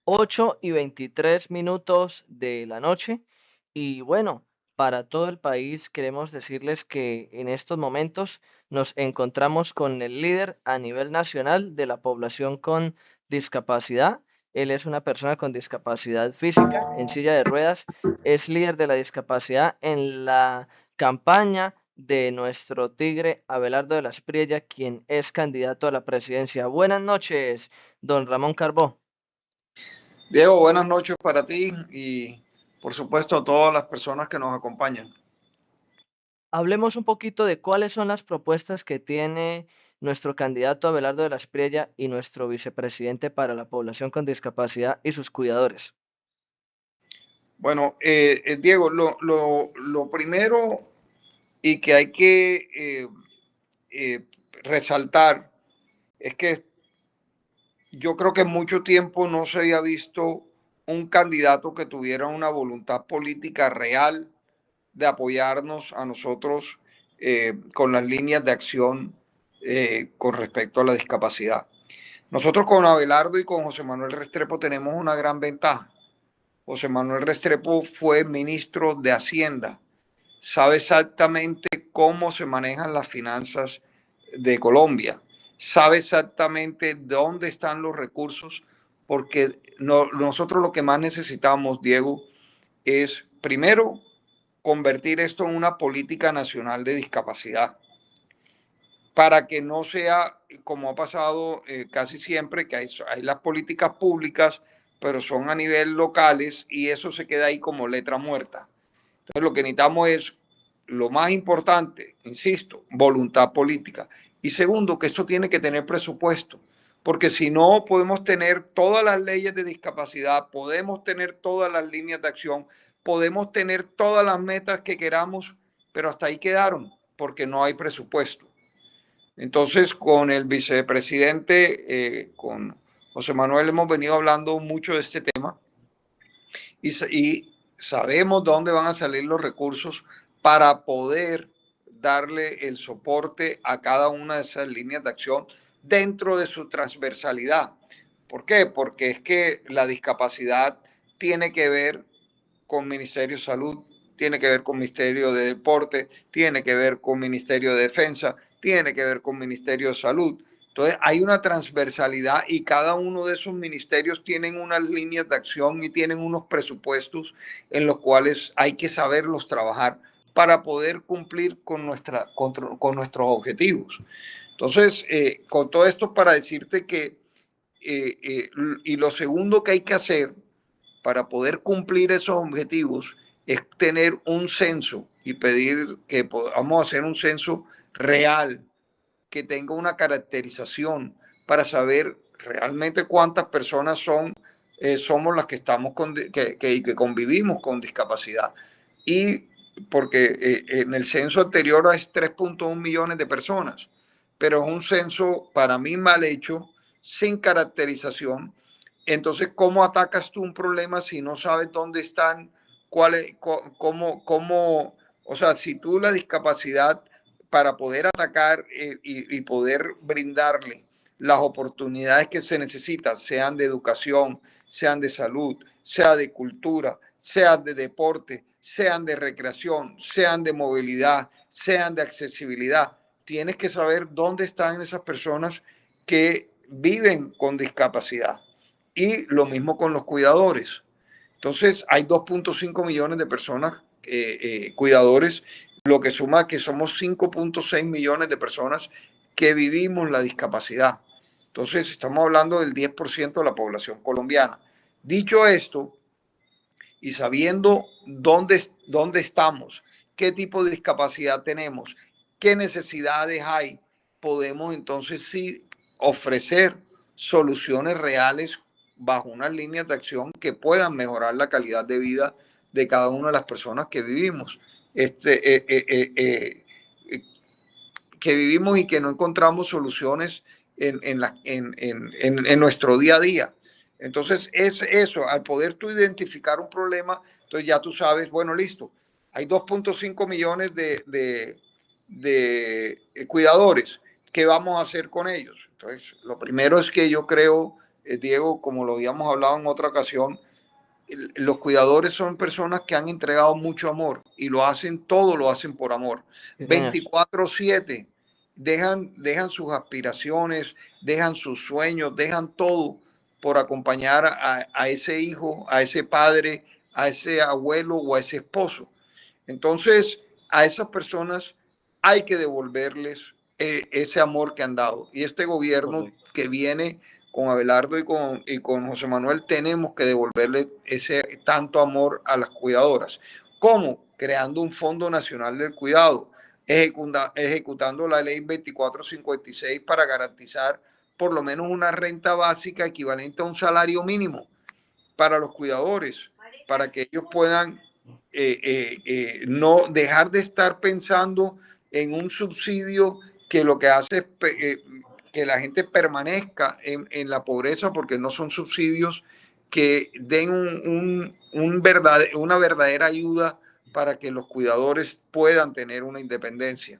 8:23 de la noche. Y bueno, para todo el país queremos decirles que en estos momentos nos encontramos con el líder a nivel nacional de la población con discapacidad. Él es una persona con discapacidad física en silla de ruedas. Es líder de la discapacidad en la campaña de nuestro tigre Abelardo de la Espriella, quien es candidato a la presidencia. Buenas noches, don Ramón Carbó. Diego, buenas noches para ti y por supuesto a todas las personas que nos acompañan. Hablemos un poquito de cuáles son las propuestas que tiene nuestro candidato Abelardo de la Espriella y nuestro vicepresidente para la población con discapacidad y sus cuidadores. Bueno, Diego, lo primero y que hay que resaltar es que yo creo que en mucho tiempo no se había visto un candidato que tuviera una voluntad política real de apoyarnos a nosotros con las líneas de acción con respecto a la discapacidad. Nosotros con Abelardo y con José Manuel Restrepo tenemos una gran ventaja. José Manuel Restrepo fue ministro de Hacienda, sabe exactamente cómo se manejan las finanzas de Colombia, sabe exactamente dónde están los recursos, porque nosotros lo que más necesitamos, Diego, es primero convertir esto en una política nacional de discapacidad, para que no sea como ha pasado casi siempre, que hay las políticas públicas, pero son a nivel locales y eso se queda ahí como letra muerta. Entonces lo que necesitamos es, lo más importante, insisto, voluntad política. Y segundo, que esto tiene que tener presupuesto, porque si no podemos tener todas las leyes de discapacidad, podemos tener todas las líneas de acción, podemos tener todas las metas que queramos, pero hasta ahí quedaron, porque no hay presupuesto. Entonces, con el vicepresidente, con José Manuel, hemos venido hablando mucho de este tema y sabemos dónde van a salir los recursos para poder darle el soporte a cada una de esas líneas de acción dentro de su transversalidad. ¿Por qué? Porque es que la discapacidad tiene que ver con Ministerio de Salud, tiene que ver con Ministerio de Deporte, tiene que ver con Ministerio de Defensa, tiene que ver con Ministerio de Salud. Entonces hay una transversalidad y cada uno de esos ministerios tienen unas líneas de acción y tienen unos presupuestos en los cuales hay que saberlos trabajar para poder cumplir con nuestros objetivos. Entonces, con todo esto para decirte que, y lo segundo que hay que hacer para poder cumplir esos objetivos es tener un censo y pedir que podamos hacer un censo real, que tenga una caracterización para saber realmente cuántas personas somos las que estamos que convivimos con discapacidad. Y porque en el censo anterior es 3.1 millones de personas, pero es un censo para mí mal hecho, sin caracterización. Entonces, ¿cómo atacas tú un problema si no sabes dónde están, o sea, si tú la discapacidad para poder atacar y poder brindarle las oportunidades que se necesitan, sean de educación, sean de salud, sea de cultura, sean de deporte, sean de recreación, sean de movilidad, sean de accesibilidad. Tienes que saber dónde están esas personas que viven con discapacidad. Y lo mismo con los cuidadores. Entonces, hay 2.5 millones de personas cuidadores, lo que suma que somos 5.6 millones de personas que vivimos la discapacidad. Entonces, estamos hablando del 10% de la población colombiana. Dicho esto, y sabiendo dónde estamos, qué tipo de discapacidad tenemos, qué necesidades hay, podemos entonces sí ofrecer soluciones reales bajo unas líneas de acción que puedan mejorar la calidad de vida de cada una de las personas que vivimos. Que vivimos y que no encontramos soluciones en nuestro día a día. Entonces, es eso, al poder tú identificar un problema, entonces ya tú sabes, bueno, listo, hay 2.5 millones de cuidadores, ¿qué vamos a hacer con ellos? Entonces, lo primero es que yo creo Diego, como lo habíamos hablado en otra ocasión, los cuidadores son personas que han entregado mucho amor y lo hacen todo, lo hacen por amor. Sí, señor. 24/7 dejan sus aspiraciones, dejan sus sueños, dejan todo por acompañar a ese hijo, a ese padre, a ese abuelo o a ese esposo. Entonces, a esas personas hay que devolverles ese amor que han dado. Y este gobierno Correcto. que viene con Abelardo y con José Manuel tenemos que devolverle ese tanto amor a las cuidadoras. ¿Cómo? Creando un Fondo Nacional del Cuidado, ejecutando la ley 2456 para garantizar por lo menos una renta básica equivalente a un salario mínimo para los cuidadores, para que ellos puedan no dejar de estar pensando en un subsidio que lo que hace es que la gente permanezca la pobreza, porque no son subsidios que den una verdadera ayuda para que los cuidadores puedan tener una independencia.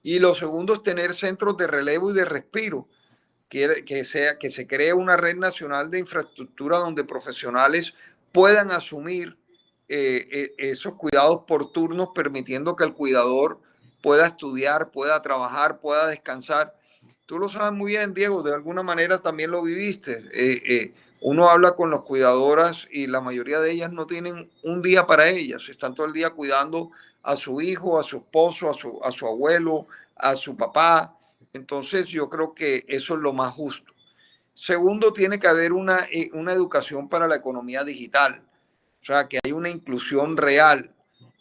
Y lo segundo es tener centros de relevo y de respiro, que se cree una red nacional de infraestructura donde profesionales puedan asumir esos cuidados por turnos, permitiendo que el cuidador pueda estudiar, pueda trabajar, pueda descansar. Tú lo sabes muy bien, Diego, de alguna manera también lo viviste. Uno habla con las cuidadoras y la mayoría de ellas no tienen un día para ellas, están todo el día cuidando a su hijo, a su esposo, a su abuelo, a su papá. Entonces yo creo que eso es lo más justo. Segundo, tiene que haber una educación para la economía digital, o sea, que hay una inclusión real,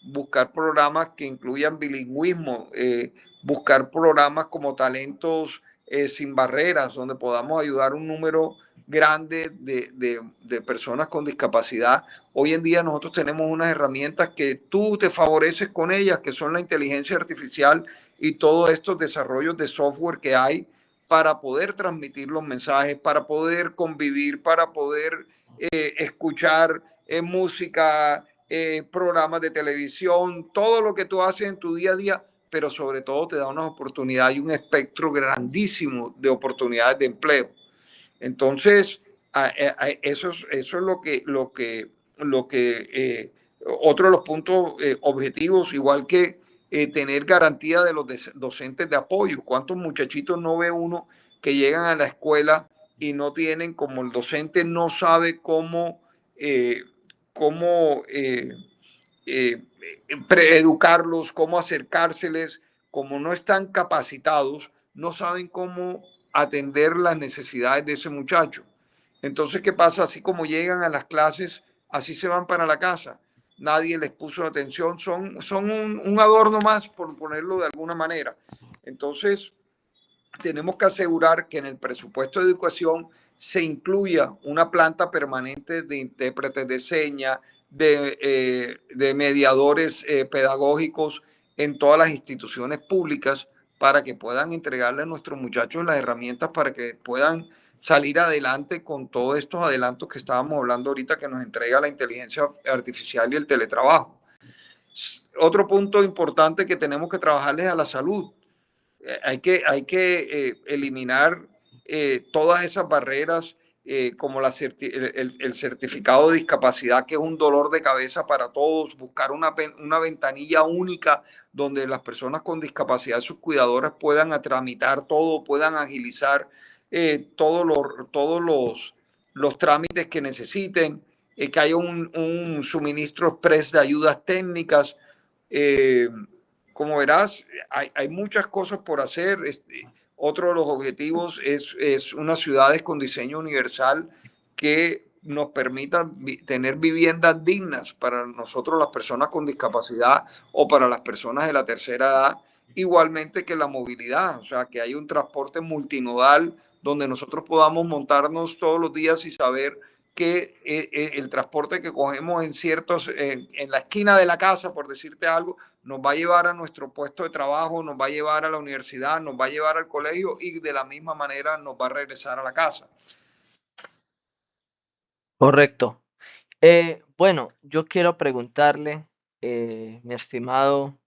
buscar programas que incluyan bilingüismo, buscar programas como talentos sin barreras, donde podamos ayudar a un número grande de personas con discapacidad. Hoy en día nosotros tenemos unas herramientas que tú te favoreces con ellas, que son la inteligencia artificial y todos estos desarrollos de software que hay para poder transmitir los mensajes, para poder convivir, para poder escuchar música, programas de televisión, todo lo que tú haces en tu día a día, pero sobre todo te da una oportunidad y un espectro grandísimo de oportunidades de empleo. Entonces, eso es lo que otro de los puntos objetivos, igual que tener garantía de los docentes de apoyo. ¿Cuántos muchachitos no ve uno que llegan a la escuela y no tienen, como el docente no sabe eh, cómo eh, educarlos, cómo acercárseles, como no están capacitados, no saben cómo atender las necesidades de ese muchacho? Entonces, ¿qué pasa? Así como llegan a las clases, así se van para la casa. Nadie les puso atención, son un adorno más, por ponerlo de alguna manera. Entonces, tenemos que asegurar que en el presupuesto de educación se incluya una planta permanente de intérpretes de señas, de mediadores pedagógicos en todas las instituciones públicas para que puedan entregarle a nuestros muchachos las herramientas para que puedan salir adelante con todos estos adelantos que estábamos hablando ahorita que nos entrega la inteligencia artificial y el teletrabajo. Otro punto importante que tenemos que trabajarles a la salud. Hay que eliminar todas esas barreras como el certificado de discapacidad, que es un dolor de cabeza para todos, buscar una ventanilla única donde las personas con discapacidad, sus cuidadoras puedan tramitar todo, puedan agilizar los trámites que necesiten, que haya un suministro express de ayudas técnicas. Eh, Como verás, hay muchas cosas por hacer. Otro de los objetivos es unas ciudades con diseño universal que nos permitan tener viviendas dignas para nosotros, las personas con discapacidad, o para las personas de la tercera edad, igualmente que la movilidad, o sea, que hay un transporte multinodal donde nosotros podamos montarnos todos los días y saber que el transporte que cogemos en la esquina de la casa, por decirte algo, nos va a llevar a nuestro puesto de trabajo, nos va a llevar a la universidad, nos va a llevar al colegio y de la misma manera nos va a regresar a la casa. Correcto. Bueno, yo quiero preguntarle, mi estimado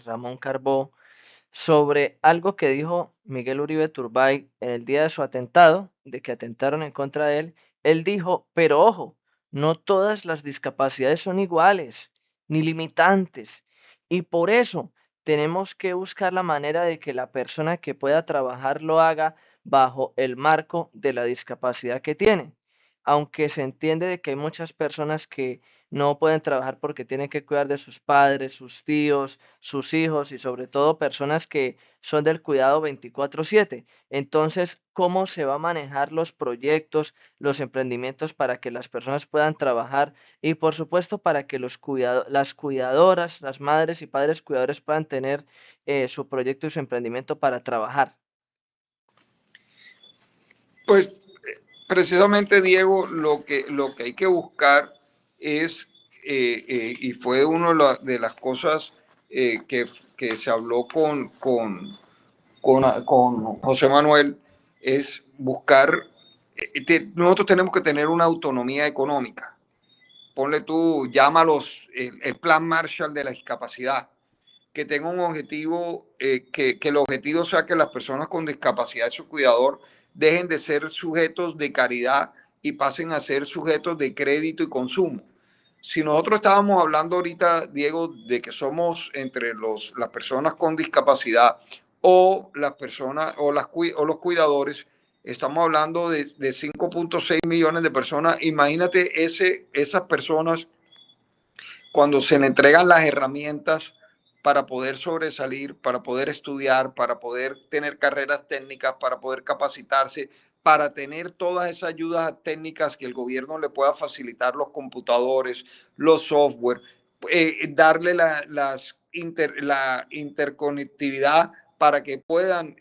Ramón Carbó, sobre algo que dijo Miguel Uribe Turbay en el día de su atentado, de que atentaron en contra de él. Él dijo, pero ojo, no todas las discapacidades son iguales ni limitantes, y por eso tenemos que buscar la manera de que la persona que pueda trabajar lo haga bajo el marco de la discapacidad que tiene. Aunque se entiende de que hay muchas personas que no pueden trabajar porque tienen que cuidar de sus padres, sus tíos, sus hijos y sobre todo personas que son del cuidado 24/7. Entonces, ¿cómo se va a manejar los proyectos, los emprendimientos para que las personas puedan trabajar y por supuesto para que las cuidadoras, las madres y padres cuidadores puedan tener su proyecto y su emprendimiento para trabajar? Pues precisamente, Diego, lo que hay que buscar es, y fue una de las cosas que se habló con José Manuel, es buscar, nosotros tenemos que tener una autonomía económica. Ponle tú, llámalos el plan Marshall de la discapacidad, que tenga un objetivo, que el objetivo sea que las personas con discapacidad y su cuidador dejen de ser sujetos de caridad y pasen a ser sujetos de crédito y consumo. Si nosotros estábamos hablando ahorita, Diego, de que somos entre las personas con discapacidad o las personas o los cuidadores, estamos hablando de 5.6 millones de personas. Imagínate esas personas cuando se le entregan las herramientas para poder sobresalir, para poder estudiar, para poder tener carreras técnicas, para poder capacitarse, para tener todas esas ayudas técnicas que el gobierno le pueda facilitar, los computadores, los software, darle la interconectividad para que puedan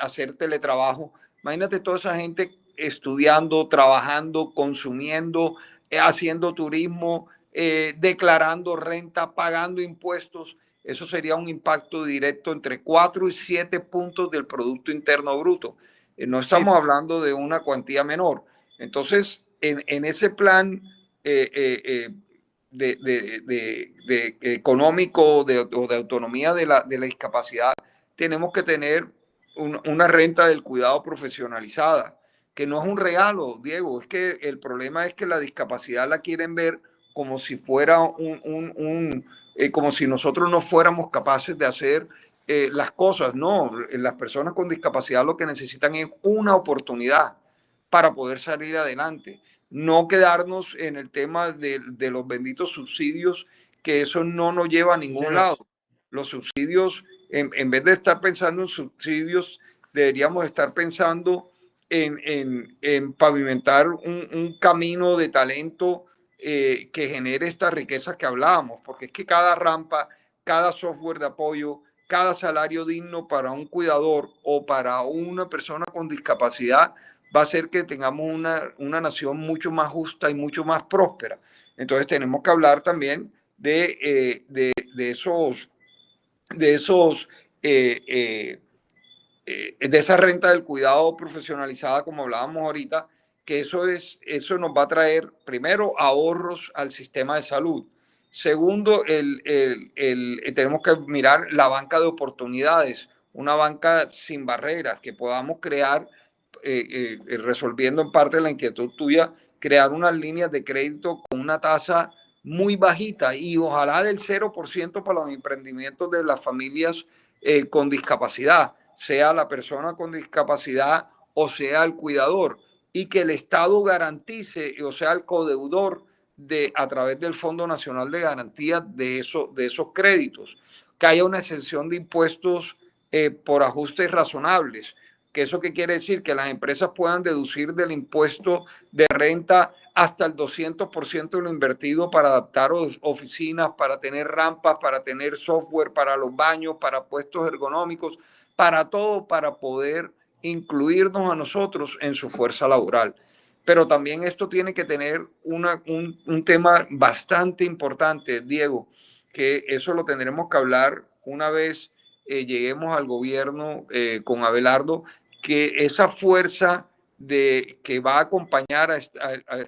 hacer teletrabajo. Imagínate toda esa gente estudiando, trabajando, consumiendo, haciendo turismo, declarando renta, pagando impuestos. Eso sería un impacto directo entre 4 y 7 puntos del Producto Interno Bruto. No Sí, estamos hablando de una cuantía menor. Entonces, en ese plan económico o de autonomía de la discapacidad, tenemos que tener una renta del cuidado profesionalizada, que no es un regalo, Diego, es que el problema es que la discapacidad la quieren ver como si fuera como si nosotros no fuéramos capaces de hacer las cosas. No, las personas con discapacidad lo que necesitan es una oportunidad para poder salir adelante. No quedarnos en el tema de los benditos subsidios, que eso no nos lleva a sí, ningún señor. lado. Los subsidios, en vez de estar pensando en subsidios, deberíamos estar pensando en pavimentar un camino de talento que genere estas riquezas que hablábamos, porque es que cada rampa, cada software de apoyo, cada salario digno para un cuidador o para una persona con discapacidad va a hacer que tengamos una nación mucho más justa y mucho más próspera. Entonces tenemos que hablar también de esos eh, eh, de esa renta del cuidado profesionalizada, como hablábamos ahorita, que eso nos va a traer, primero, ahorros al sistema de salud. Segundo, tenemos que mirar la banca de oportunidades, una banca sin barreras que podamos crear, resolviendo en parte la inquietud tuya, crear unas líneas de crédito con una tasa muy bajita y ojalá del 0% para los emprendimientos de las familias con discapacidad, sea la persona con discapacidad o sea el cuidador, y que el Estado garantice, o sea, el codeudor a través del Fondo Nacional de Garantía de esos créditos, que haya una exención de impuestos por ajustes razonables. ¿Que eso qué quiere decir? Que las empresas puedan deducir del impuesto de renta hasta el 200% de lo invertido para adaptar oficinas, para tener rampas, para tener software para los baños, para puestos ergonómicos, para todo, para poder incluirnos a nosotros en su fuerza laboral. Pero también esto tiene que tener un tema bastante importante, Diego, que eso lo tendremos que hablar una vez lleguemos al gobierno con Abelardo, que esa fuerza que va a acompañar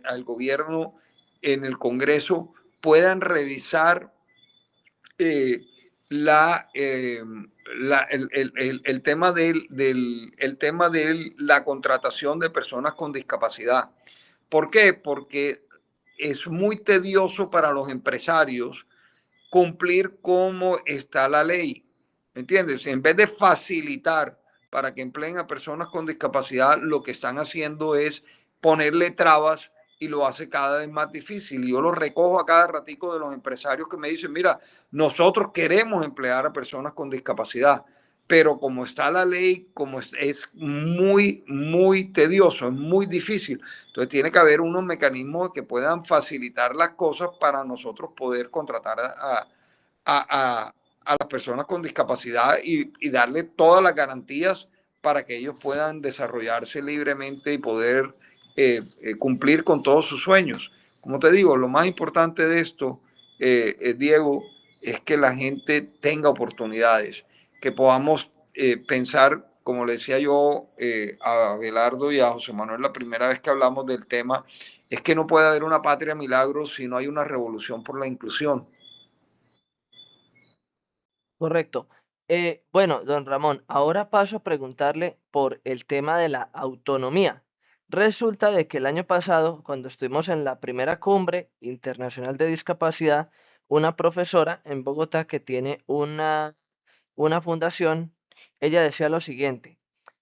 al gobierno en el Congreso puedan revisar la, el tema el tema de la contratación de personas con discapacidad. ¿Por qué? Porque es muy tedioso para los empresarios cumplir como está la ley. ¿Me entiendes? En vez de facilitar para que empleen a personas con discapacidad, lo que están haciendo es ponerle trabas y lo hace cada vez más difícil. Y yo lo recojo a cada ratico de los empresarios que me dicen, mira, nosotros queremos emplear a personas con discapacidad, pero como está la ley, como es muy, muy tedioso, es muy difícil. Entonces tiene que haber unos mecanismos que puedan facilitar las cosas para nosotros poder contratar a, a las personas con discapacidad y darle todas las garantías para que ellos puedan desarrollarse libremente y poder cumplir con todos sus sueños. Como te digo, lo más importante de esto, Diego, es que la gente tenga oportunidades, que podamos pensar, como le decía yo a Abelardo y a José Manuel la primera vez que hablamos del tema, es que no puede haber una patria milagro si no hay una revolución por la inclusión. Correcto. Bueno, don Ramón, ahora paso a preguntarle por el tema de la autonomía. Resulta de que el año pasado, cuando estuvimos en la primera cumbre internacional de discapacidad, una profesora en Bogotá que tiene una fundación, ella decía lo siguiente: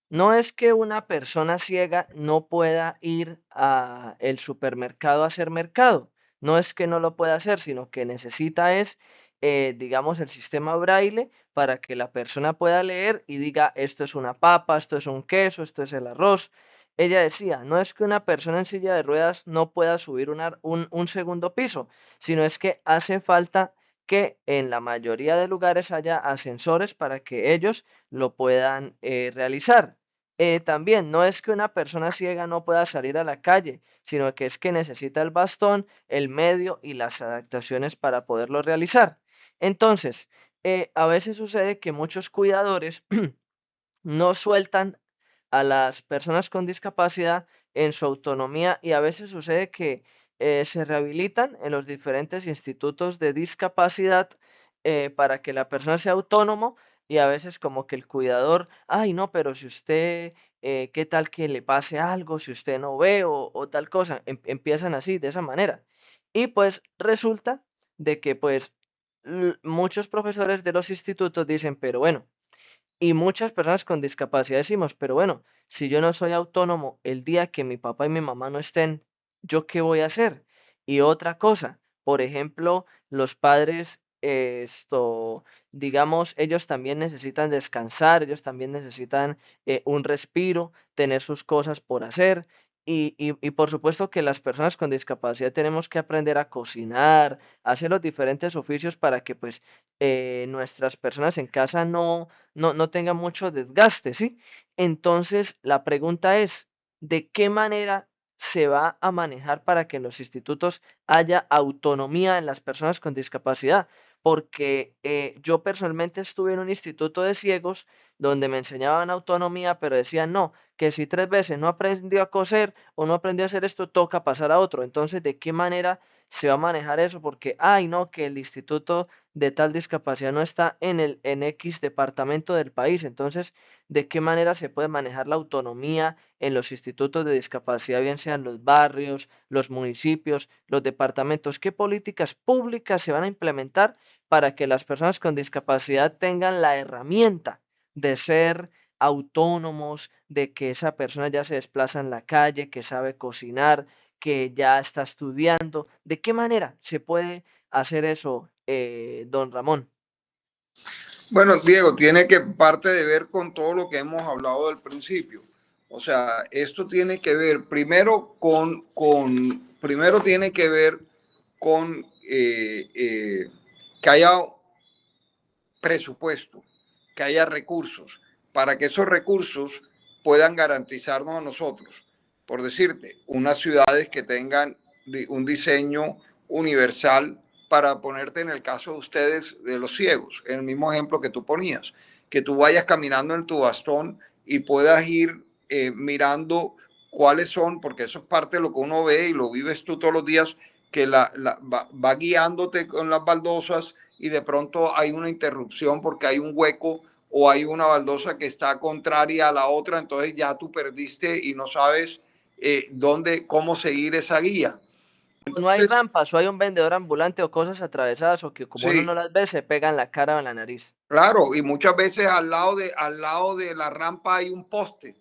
no es que una persona ciega no pueda ir a el supermercado a hacer mercado, no es que no lo pueda hacer, sino que necesita es, digamos, el sistema braille para que la persona pueda leer y diga, esto es una papa, esto es un queso, esto es el arroz. Ella decía, no es que una persona en silla de ruedas no pueda subir un segundo piso, sino es que hace falta que en la mayoría de lugares haya ascensores para que ellos lo puedan realizar. También no es que una persona ciega no pueda salir a la calle, sino que es que necesita el bastón, el medio y las adaptaciones para poderlo realizar. Entonces, a veces sucede que muchos cuidadores no sueltan a las personas con discapacidad en su autonomía y a veces sucede que se rehabilitan en los diferentes institutos de discapacidad para que la persona sea autónomo y a veces como que el cuidador, ay no, pero si usted, ¿qué tal que le pase algo si usted no ve o tal cosa? Empiezan así, de esa manera. Y pues resulta de que pues muchos profesores de los institutos dicen, pero bueno, y muchas personas con discapacidad decimos, pero bueno, si yo no soy autónomo el día que mi papá y mi mamá no estén, ¿yo qué voy a hacer? Y otra cosa, por ejemplo, los padres, digamos, ellos también necesitan descansar, ellos también necesitan un respiro, tener sus cosas por hacer. Y por supuesto que las personas con discapacidad tenemos que aprender a cocinar, a hacer los diferentes oficios para que pues nuestras personas en casa no tenga mucho desgaste, ¿sí? Entonces, la pregunta es, ¿de qué manera se va a manejar para que en los institutos haya autonomía en las personas con discapacidad? Porque yo personalmente estuve en un instituto de ciegos donde me enseñaban autonomía, pero decían, no, que si 3 veces no aprendió a coser o no aprendió a hacer esto, toca pasar a otro. Entonces, ¿de qué manera se va a manejar eso? Porque, ay, no, que el instituto de tal discapacidad no está en X departamento del país. Entonces, ¿de qué manera se puede manejar la autonomía en los institutos de discapacidad, bien sean los barrios, los municipios, los departamentos? ¿Qué políticas públicas se van a implementar para que las personas con discapacidad tengan la herramienta de ser autónomos, de que esa persona ya se desplaza en la calle, que sabe cocinar, que ya está estudiando? ¿De qué manera se puede hacer eso, don Ramón? Bueno, Diego, tiene que parte de ver con todo lo que hemos hablado del principio. O sea, esto tiene que ver primero primero tiene que ver con que haya presupuesto, que haya recursos, para que esos recursos puedan garantizarnos a nosotros. Por decirte, unas ciudades que tengan un diseño universal para ponerte en el caso de ustedes, de los ciegos, en el mismo ejemplo que tú ponías, que tú vayas caminando en tu bastón y puedas ir mirando cuáles son, porque eso es parte de lo que uno ve y lo vives tú todos los días, que va guiándote con las baldosas y de pronto hay una interrupción porque hay un hueco o hay una baldosa que está contraria a la otra, entonces ya tú perdiste y no sabes cómo seguir esa guía. No hay Entonces, rampas, o hay un vendedor ambulante o cosas atravesadas, o que como uno sí, no las ve, se pega en la cara o en la nariz. claro, y muchas veces al lado de la rampa hay un poste.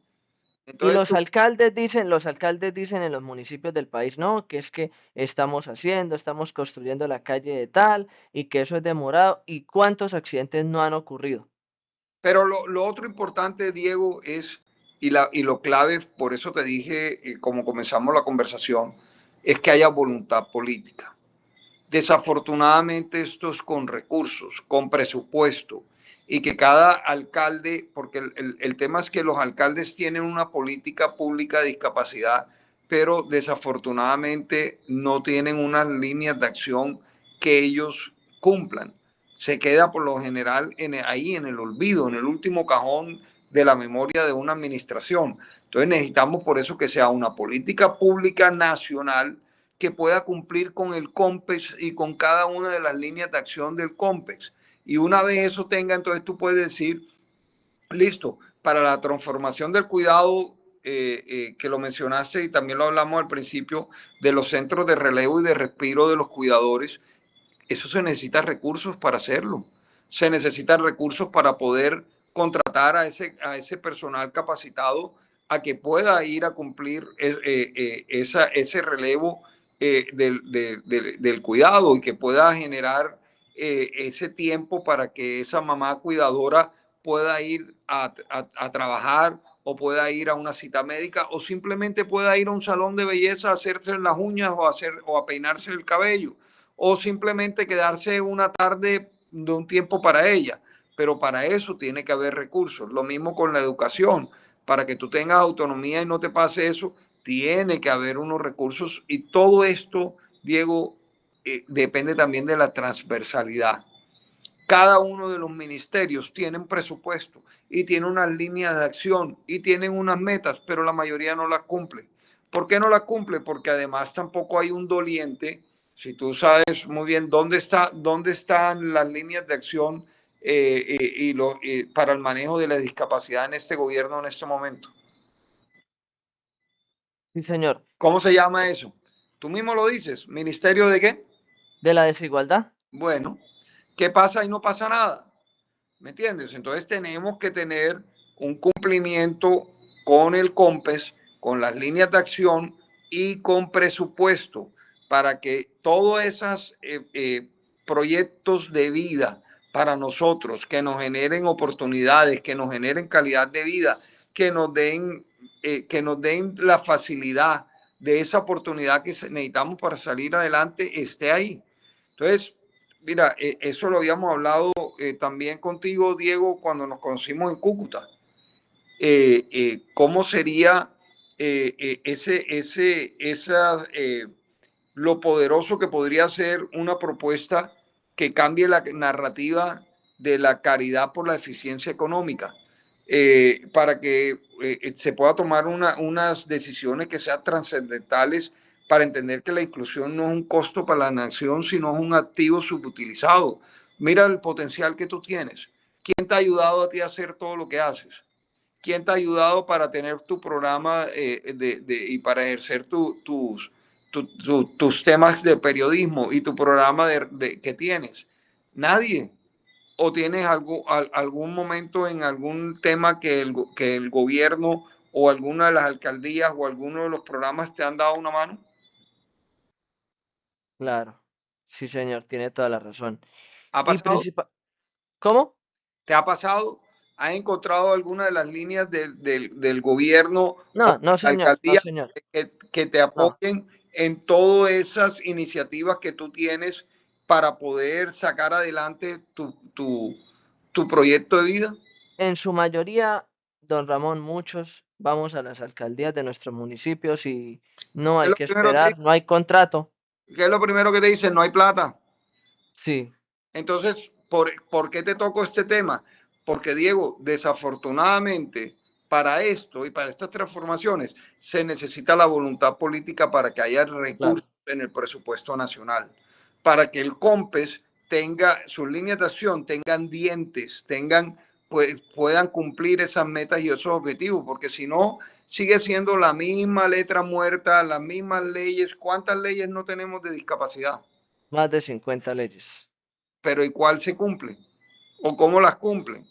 Y Entonces los alcaldes dicen en los municipios del país, no, que es que estamos haciendo, estamos construyendo la calle de tal, y que eso es demorado, y cuántos accidentes no han ocurrido. pero lo otro importante, Diego, y lo clave, por eso te dije, como comenzamos la conversación, es que haya voluntad política. Desafortunadamente esto es con recursos, con presupuesto, y que cada alcalde, porque el tema es que los alcaldes tienen una política pública de discapacidad, pero desafortunadamente no tienen unas líneas de acción que ellos cumplan. Se queda por lo general ahí en el olvido, en el último cajón de la memoria de una administración. Entonces necesitamos por eso que sea una política pública nacional que pueda cumplir con el COMPEX y con cada una de las líneas de acción del COMPEX. Y una vez eso tenga, entonces tú puedes decir, listo, para la transformación del cuidado, que lo mencionaste y también lo hablamos al principio, de los centros de relevo y de respiro de los cuidadores, eso se necesita recursos para hacerlo. Se necesitan recursos para poder contratar a ese personal capacitado a que pueda ir a cumplir ese relevo del cuidado y que pueda generar ese tiempo para que esa mamá cuidadora pueda ir a trabajar o pueda ir a una cita médica o simplemente pueda ir a un salón de belleza a hacerse las uñas o a peinarse el cabello o simplemente quedarse una tarde de un tiempo para ella. Pero para eso tiene que haber recursos. Lo mismo con la educación. Para que tú tengas autonomía y no te pase eso, tiene que haber unos recursos. Y todo esto, Diego, depende también de la transversalidad. Cada uno de los ministerios tienen presupuesto y tiene unas líneas de acción y tienen unas metas, pero la mayoría no las cumple. ¿Por qué no las cumple? Porque además tampoco hay un doliente. Si tú sabes muy bien dónde están las líneas de acción para el manejo de la discapacidad en este gobierno en este momento. Sí, señor. ¿Cómo se llama eso? Tú mismo lo dices. ¿Ministerio de qué? De la desigualdad. Bueno, ¿qué pasa y no pasa nada? ¿Me entiendes? Entonces tenemos que tener un cumplimiento con el COMPES, con las líneas de acción y con presupuesto para que todos esos proyectos de vida para nosotros, que nos generen oportunidades, que nos generen calidad de vida, que nos den la facilidad de esa oportunidad que necesitamos para salir adelante, esté ahí. Entonces, mira, eso lo habíamos hablado también contigo, Diego, cuando nos conocimos en Cúcuta. ¿Cómo sería lo poderoso que podría ser una propuesta que cambie la narrativa de la caridad por la eficiencia económica? Para que se pueda tomar unas decisiones que sean trascendentales para entender que la inclusión no es un costo para la nación, sino es un activo subutilizado. Mira el potencial que tú tienes. ¿Quién te ha ayudado a ti a hacer todo lo que haces? ¿Quién te ha ayudado para tener tu programa y para ejercer tus temas de periodismo y tu programa que tienes? Nadie. ¿O tienes algún momento en algún tema que el gobierno o alguna de las alcaldías o alguno de los programas te han dado una mano? Claro. Sí, señor, tiene toda la razón. ¿Ha Y pasado? principal, ¿cómo? ¿Te ha pasado? ¿Has encontrado alguna de las líneas del gobierno o No, no, la señor, no, alcaldía señor. que te No. apoyen en todas esas iniciativas que tú tienes para poder sacar adelante tu proyecto de vida? En su mayoría, don Ramón, muchos vamos a las alcaldías de nuestros municipios y no ¿Qué es hay lo que primero que esperar, no hay contrato. ¿Qué es lo primero que te dicen? No hay plata. Sí, Entonces, ¿por qué te toco este tema? Porque, Diego, desafortunadamente, para esto y para estas transformaciones se necesita la voluntad política para que haya claro. recursos en el presupuesto nacional, para que el COMPES sus líneas de acción tengan dientes, pues, puedan cumplir esas metas y esos objetivos, porque si no, sigue siendo la misma letra muerta, las mismas leyes. ¿Cuántas leyes no tenemos de discapacidad? Más de 50 leyes. Pero ¿y cuál se cumple? ¿O cómo las cumplen?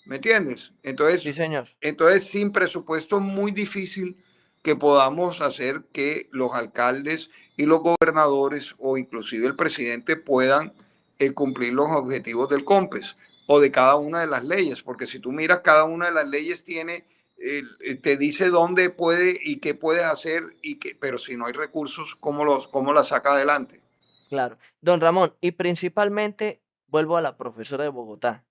¿Me entiendes? Sí, señor. Entonces sin presupuesto es muy difícil que podamos hacer que los alcaldes y los gobernadores o inclusive el presidente puedan cumplir los objetivos del COMPES o de cada una de las leyes, porque si tú miras cada una de las leyes te dice dónde puede y qué puedes hacer, pero si no hay recursos, ¿cómo las saca adelante? Claro. Don Ramón, y principalmente vuelvo a la profesora de Bogotá.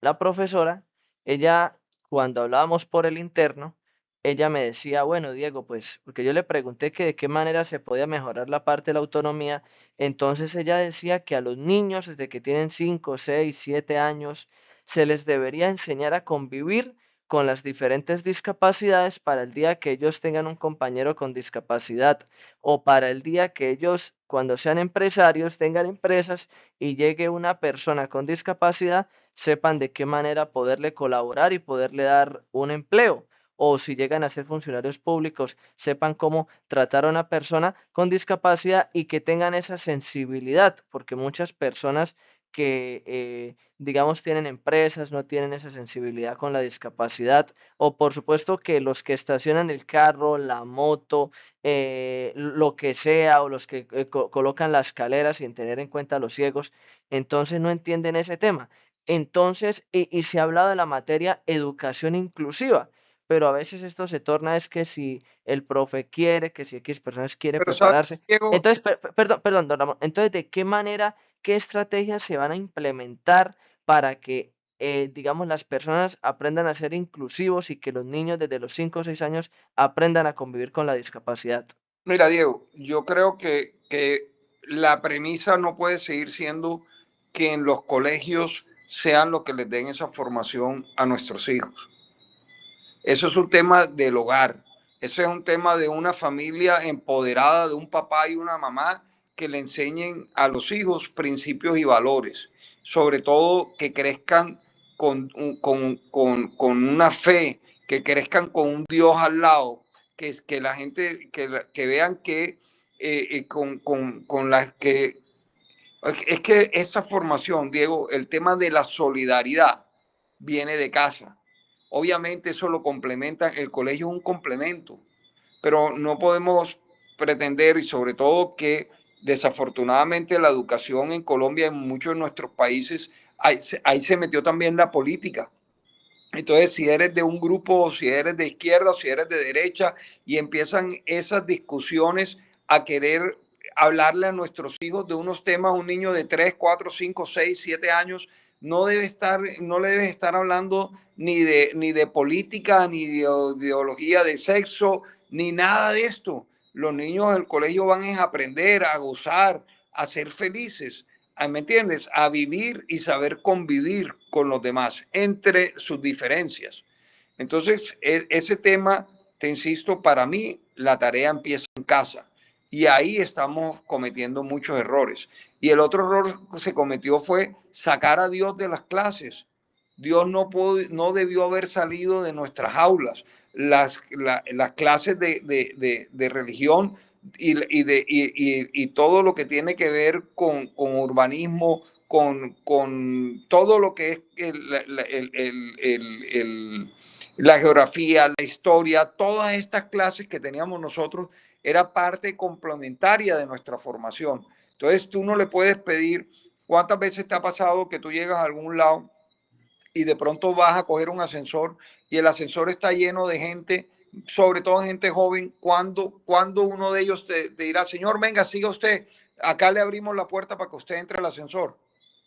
La profesora, ella, cuando hablábamos por el interno, ella me decía, bueno, Diego, pues, porque yo le pregunté que de qué manera se podía mejorar la parte de la autonomía, entonces ella decía que a los niños, desde que tienen 5, 6, 7 años, se les debería enseñar a convivir con las diferentes discapacidades para el día que ellos tengan un compañero con discapacidad o para el día que ellos, cuando sean empresarios, tengan empresas y llegue una persona con discapacidad, sepan de qué manera poderle colaborar y poderle dar un empleo. O si llegan a ser funcionarios públicos, sepan cómo tratar a una persona con discapacidad y que tengan esa sensibilidad, porque muchas personas que, digamos, tienen empresas, no tienen esa sensibilidad con la discapacidad, o por supuesto que los que estacionan el carro, la moto, lo que sea, o los que colocan las escaleras sin tener en cuenta a los ciegos, entonces no entienden ese tema. Entonces, y se ha hablado de la materia educación inclusiva, pero a veces esto se torna es que si el profe quiere, que si X personas quiere Pero sabes, prepararse. Diego, Entonces, perdón, don Ramón, entonces, ¿de qué manera, qué estrategias se van a implementar para que, digamos, las personas aprendan a ser inclusivos y que los niños desde los 5 o 6 años aprendan a convivir con la discapacidad? mira, Diego, yo creo que la premisa no puede seguir siendo que en los colegios sean los que les den esa formación a nuestros hijos. Eso es un tema del hogar. Eso es un tema de una familia empoderada, de un papá y una mamá que le enseñen a los hijos principios y valores. Sobre todo que crezcan con una fe, que crezcan con un Dios al lado, que la gente, que vean que con las que... Es que esa formación, Diego, el tema de la solidaridad viene de casa. Obviamente eso lo complementa, el colegio es un complemento, pero no podemos pretender, y sobre todo que desafortunadamente la educación en Colombia, en muchos de nuestros países, ahí se metió también la política. Entonces, si eres de un grupo, si eres de izquierda, si eres de derecha, y empiezan esas discusiones a querer hablarle a nuestros hijos de unos temas, un niño de 3, 4, 5, 6, 7 años, no le debes estar hablando ni de política, ni de ideología de sexo, ni nada de esto. Los niños del colegio van a aprender, a gozar, a ser felices. ¿Me entiendes? A vivir y saber convivir con los demás entre sus diferencias. Entonces, ese tema, te insisto, para mí la tarea empieza en casa y ahí estamos cometiendo muchos errores. Y el otro error que se cometió fue sacar a Dios de las clases. Dios no debió haber salido de nuestras aulas. Las clases de religión y todo lo que tiene que ver con urbanismo, con todo lo que es la geografía, la historia, todas estas clases que teníamos nosotros era parte complementaria de nuestra formación. Entonces tú no le puedes pedir, ¿cuántas veces te ha pasado que tú llegas a algún lado y de pronto vas a coger un ascensor y el ascensor está lleno de gente, sobre todo gente joven, cuando uno de ellos te dirá, señor, venga, siga usted, acá le abrimos la puerta para que usted entre al ascensor?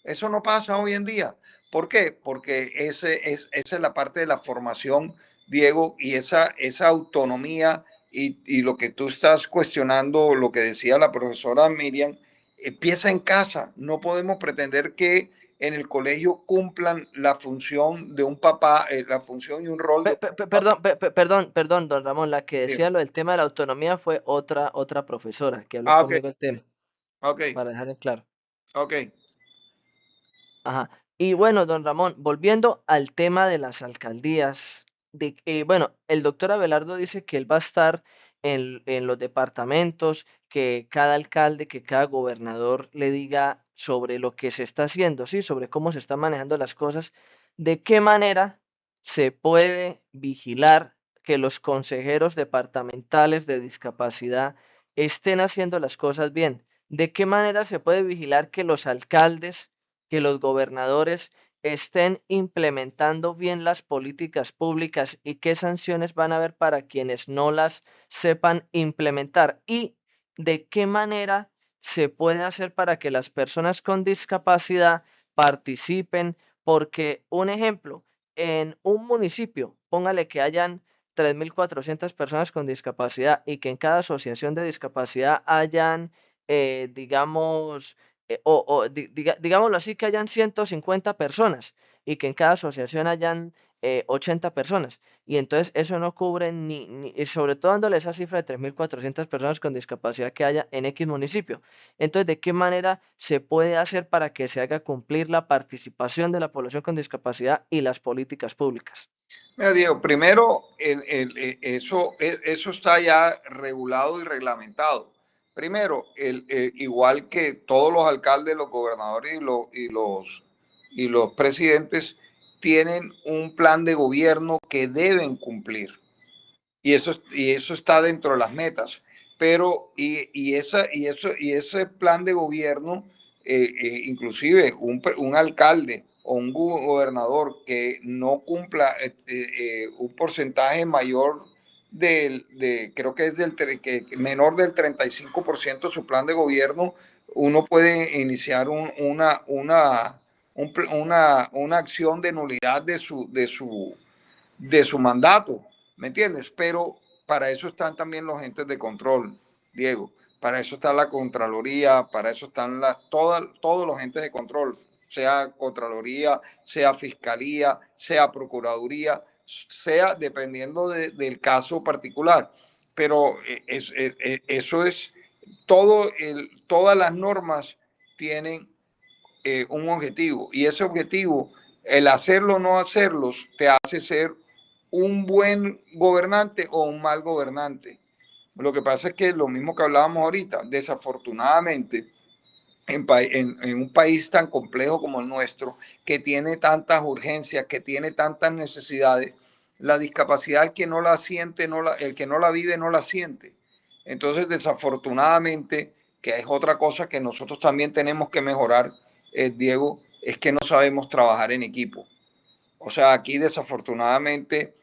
Eso no pasa hoy en día. ¿Por qué? Porque esa es la parte de la formación, Diego, y esa autonomía y lo que tú estás cuestionando, lo que decía la profesora Miriam, empieza en casa. No podemos pretender que en el colegio cumplan la función de un papá, la función y un rol de un papá. Perdón, don Ramón, la que decía lo del tema de la autonomía fue otra profesora que habló Ah, ok, conmigo el tema, ok, para dejar en claro. ok. Ajá. Y bueno, don Ramón, volviendo al tema de las alcaldías, bueno, el doctor Abelardo dice que él va a estar en los departamentos, que cada alcalde, que cada gobernador le diga sobre lo que se está haciendo, ¿sí? Sobre cómo se están manejando las cosas, de qué manera se puede vigilar que los consejeros departamentales de discapacidad estén haciendo las cosas bien. ¿De qué manera se puede vigilar que los alcaldes, que los gobernadores estén implementando bien las políticas públicas y qué sanciones van a haber para quienes no las sepan implementar? ¿Y de qué manera se puede hacer para que las personas con discapacidad participen? Porque un ejemplo, en un municipio, póngale que hayan 3.400 personas con discapacidad y que en cada asociación de discapacidad hayan, digamos, digámoslo así, que hayan 150 personas y que en cada asociación hayan 80 personas. Y entonces eso no cubre y sobre todo dándole esa cifra de 3.400 personas con discapacidad que haya en X municipio. Entonces, ¿de qué manera se puede hacer para que se haga cumplir la participación de la población con discapacidad y las políticas públicas? Mira, Diego, primero, eso está ya regulado y reglamentado. Primero, igual que todos los alcaldes, los gobernadores y los presidentes tienen un plan de gobierno que deben cumplir. Y eso está dentro de las metas. Pero, y ese plan de gobierno, inclusive un alcalde o un gobernador que no cumpla un porcentaje mayor creo que es menor del 35% de su plan de gobierno, uno puede iniciar una acción de nulidad de su mandato, ¿me entiendes? Pero para eso están también los entes de control, Diego. Para eso está la Contraloría, para eso están todos los entes de control, sea Contraloría, sea Fiscalía, sea Procuraduría, sea dependiendo del caso particular. Pero eso es, todas las normas tienen un objetivo y ese objetivo, el hacerlo o no hacerlos, te hace ser un buen gobernante o un mal gobernante. Lo que pasa es que lo mismo que hablábamos ahorita, desafortunadamente, en un país tan complejo como el nuestro, que tiene tantas urgencias, que tiene tantas necesidades, la discapacidad, el que no la siente, el que no la vive, no la siente. Entonces, desafortunadamente, que es otra cosa que nosotros también tenemos que mejorar, Diego, es que no sabemos trabajar en equipo. O sea, aquí desafortunadamente,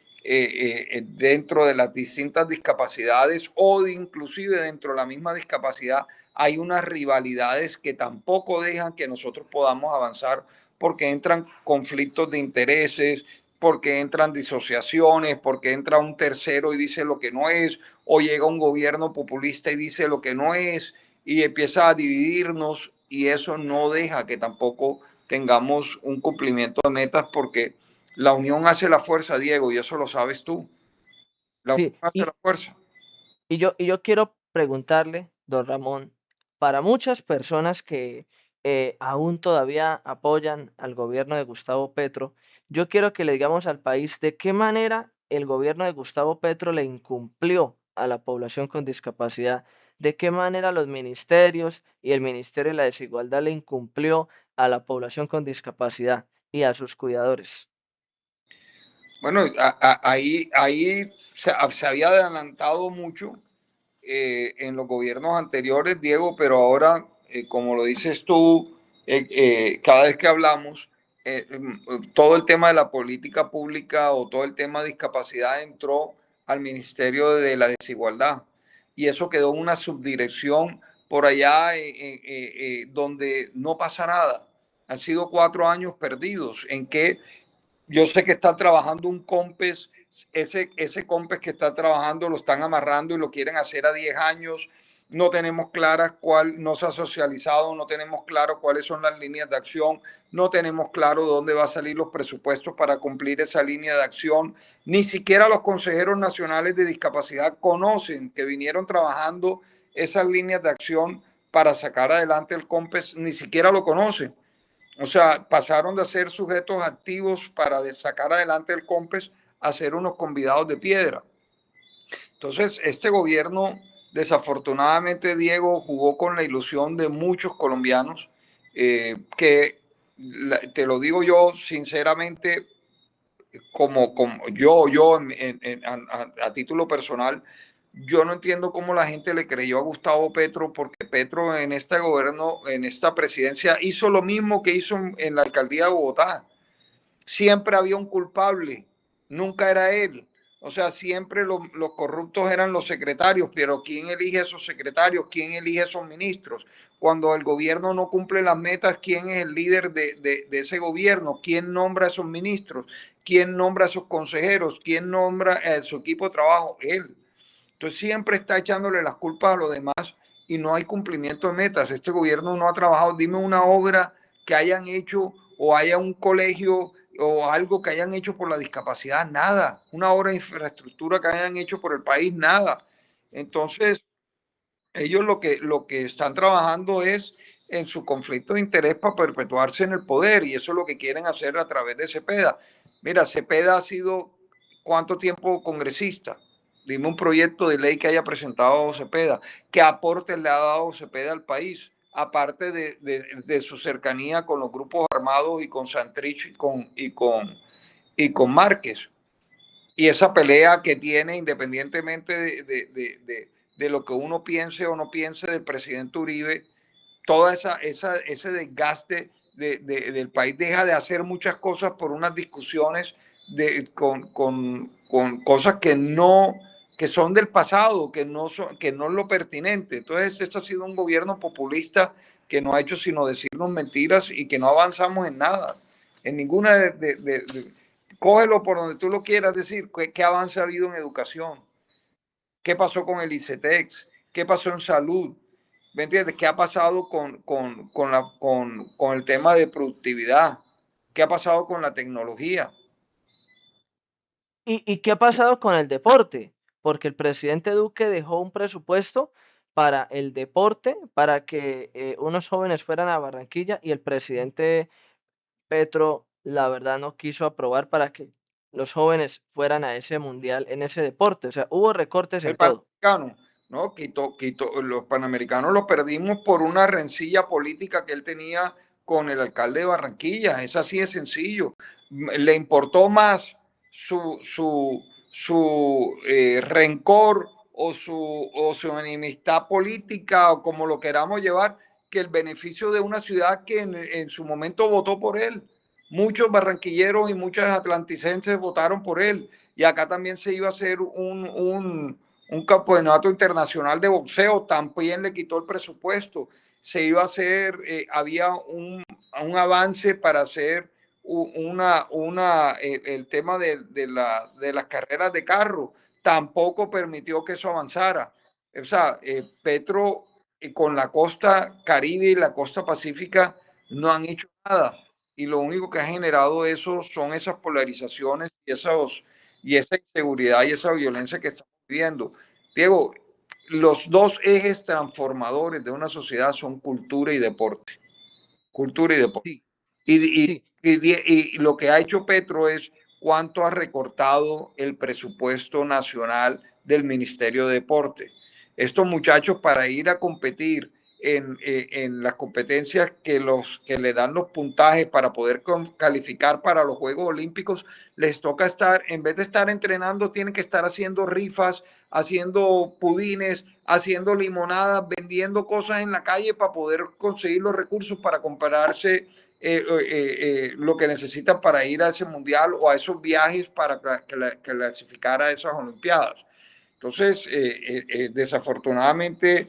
dentro de las distintas discapacidades o inclusive dentro de la misma discapacidad, hay unas rivalidades que tampoco dejan que nosotros podamos avanzar porque entran conflictos de intereses, porque entran disociaciones, porque entra un tercero y dice lo que no es, o llega un gobierno populista y dice lo que no es, y empieza a dividirnos y eso no deja que tampoco tengamos un cumplimiento de metas porque la unión hace la fuerza, Diego, y eso lo sabes tú. La unión Sí, hace la fuerza. y yo quiero preguntarle, don Ramón, para muchas personas que aún todavía apoyan al gobierno de Gustavo Petro, yo quiero que le digamos al país de qué manera el gobierno de Gustavo Petro le incumplió a la población con discapacidad, de qué manera los ministerios y el Ministerio de la Desigualdad le incumplió a la población con discapacidad y a sus cuidadores. Bueno, ahí se había adelantado mucho en los gobiernos anteriores, Diego, pero ahora, como lo dices tú, cada vez que hablamos, todo el tema de la política pública o todo el tema de discapacidad entró al Ministerio de la Desigualdad y eso quedó en una subdirección por allá donde no pasa nada. Han sido 4 años perdidos en que yo sé que está trabajando un COMPES, ese COMPES que está trabajando lo están amarrando y lo quieren hacer a 10 años. No tenemos claras cuál, no se ha socializado, no tenemos claro cuáles son las líneas de acción, no tenemos claro dónde va a salir los presupuestos para cumplir esa línea de acción. Ni siquiera los consejeros nacionales de discapacidad conocen que vinieron trabajando esas líneas de acción para sacar adelante el COMPES, ni siquiera lo conocen. O sea, pasaron de ser sujetos activos para sacar adelante el COMPES a ser unos convidados de piedra. Entonces, este gobierno, desafortunadamente, Diego, jugó con la ilusión de muchos colombianos, que te lo digo yo sinceramente, como yo a título personal, yo no entiendo cómo la gente le creyó a Gustavo Petro, porque Petro en este gobierno, en esta presidencia, hizo lo mismo que hizo en la alcaldía de Bogotá. Siempre había un culpable, nunca era él. O sea, siempre los corruptos eran los secretarios, pero ¿quién elige esos secretarios? ¿Quién elige esos ministros? Cuando el gobierno no cumple las metas, ¿quién es el líder de ese gobierno? ¿Quién nombra a esos ministros? ¿Quién nombra a esos consejeros? ¿Quién nombra a su equipo de trabajo? Él. Entonces siempre está echándole las culpas a los demás y no hay cumplimiento de metas. Este gobierno no ha trabajado. Dime una obra que hayan hecho o haya un colegio o algo que hayan hecho por la discapacidad, nada. Una obra de infraestructura que hayan hecho por el país, nada. Entonces, ellos lo que están trabajando es en su conflicto de interés para perpetuarse en el poder y eso es lo que quieren hacer a través de Cepeda. Mira, Cepeda ha sido ¿cuánto tiempo congresista? Dime un proyecto de ley que haya presentado Cepeda. ¿Qué aporte le ha dado Cepeda al país? Aparte de su cercanía con los grupos armados y con Santrich y con Márquez. Y esa pelea que tiene, independientemente de lo que uno piense o no piense del presidente Uribe, toda ese desgaste del país deja de hacer muchas cosas por unas discusiones con cosas que son del pasado, que no es lo pertinente. Entonces, esto ha sido un gobierno populista que no ha hecho sino decirnos mentiras y que no avanzamos en nada, en ninguna cógelo por donde tú lo quieras decir, qué avance ha habido en educación, qué pasó con el ICETEX, qué pasó en salud, ¿me entiendes? ¿Qué ha pasado con el tema de productividad? ¿Qué ha pasado con la tecnología? ¿Y qué ha pasado con el deporte? Porque el presidente Duque dejó un presupuesto para el deporte, para que unos jóvenes fueran a Barranquilla y el presidente Petro, la verdad, no quiso aprobar para que los jóvenes fueran a ese mundial en ese deporte. O sea, hubo recortes El en todo. Panamericano, ¿no? Los Panamericanos los perdimos por una rencilla política que él tenía con el alcalde de Barranquilla. Es así de sencillo. Le importó más su rencor o su enemistad política o como lo queramos llevar, que el beneficio de una ciudad que en su momento votó por él. Muchos barranquilleros y muchos atlanticenses votaron por él. Y acá también se iba a hacer un campeonato internacional de boxeo, también le quitó el presupuesto. Se iba a hacer, había un avance para hacer el tema de las carreras de carro, tampoco permitió que eso avanzara. O sea, Petro con la costa Caribe y la costa Pacífica no han hecho nada. Y lo único que ha generado eso son esas polarizaciones y esa inseguridad y esa violencia que estamos viviendo. Diego, los dos ejes transformadores de una sociedad son cultura y deporte. Cultura y deporte. Sí, Y, y, sí. y lo que ha hecho Petro es cuánto ha recortado el presupuesto nacional del Ministerio de Deporte. Estos muchachos para ir a competir en las competencias que le dan los puntajes para poder calificar para los Juegos Olímpicos, les toca estar, en vez de estar entrenando, tienen que estar haciendo rifas, haciendo pudines, haciendo limonadas, vendiendo cosas en la calle para poder conseguir los recursos para comprarse lo que necesitan para ir a ese mundial o a esos viajes para clasificar a esas Olimpiadas. Entonces, desafortunadamente,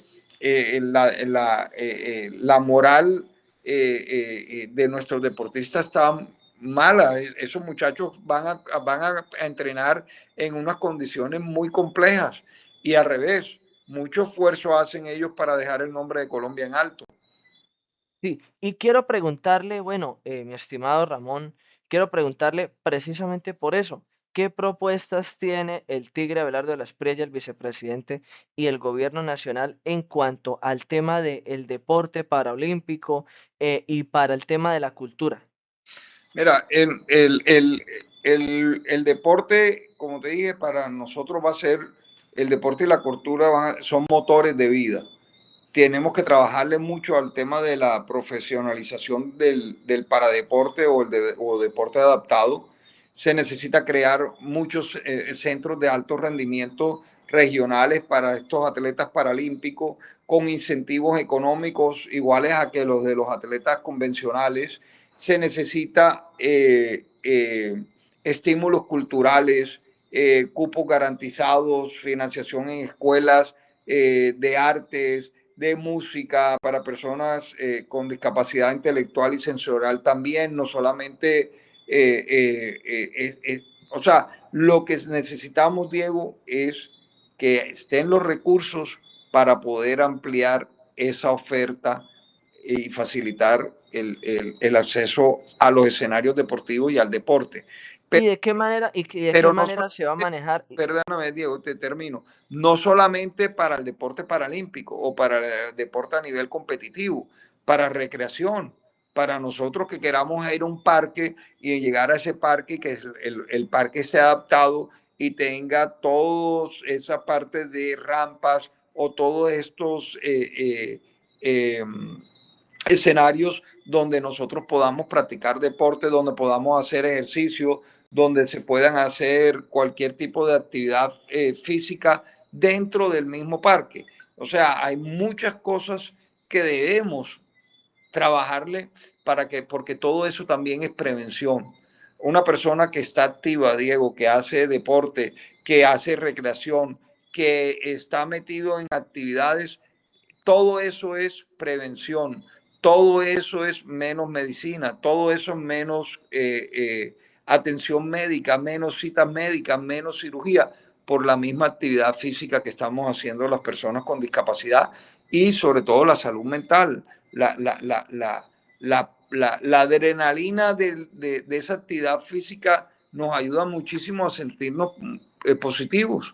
la moral de nuestros deportistas está mala. Esos muchachos van a entrenar en unas condiciones muy complejas y al revés, mucho esfuerzo hacen ellos para dejar el nombre de Colombia en alto. Sí, y quiero preguntarle, bueno, mi estimado Ramón, quiero preguntarle precisamente por eso. ¿qué propuestas tiene el Tigre Abelardo de las Espriella, el vicepresidente, y el gobierno nacional en cuanto al tema del deporte paraolímpico y para el tema de la cultura? Mira, el deporte, como te dije, para nosotros va a ser, el deporte y la cultura son motores de vida. Tenemos que trabajarle mucho al tema de la profesionalización del paradeporte o deporte adaptado. Se necesita crear muchos centros de alto rendimiento regionales para estos atletas paralímpicos con incentivos económicos iguales a que los de los atletas convencionales. Se necesita estímulos culturales, cupos garantizados, financiación en escuelas de artes, de música para personas con discapacidad intelectual y sensorial también, no solamente, o sea, lo que necesitamos, Diego, es que estén los recursos para poder ampliar esa oferta y facilitar el acceso a los escenarios deportivos y al deporte. ¿Y de qué manera, de qué Pero no manera se va a manejar? perdóname, Diego, te termino. No solamente para el deporte paralímpico o para el deporte a nivel competitivo, para recreación, para nosotros que queramos ir a un parque y llegar a ese parque y que el parque sea adaptado y tenga todos esa parte de rampas o todos estos escenarios donde nosotros podamos practicar deporte, donde podamos hacer ejercicio, donde se puedan hacer cualquier tipo de actividad física dentro del mismo parque. O sea, hay muchas cosas que debemos trabajarle para que, porque todo eso también es prevención. Una persona que está activa, Diego, que hace deporte, que hace recreación, que está metido en actividades, todo eso es prevención, todo eso es menos medicina, todo eso es menos atención médica, menos citas médicas, menos cirugía, por la misma actividad física que estamos haciendo las personas con discapacidad y sobre todo la salud mental, la adrenalina de esa actividad física nos ayuda muchísimo a sentirnos positivos.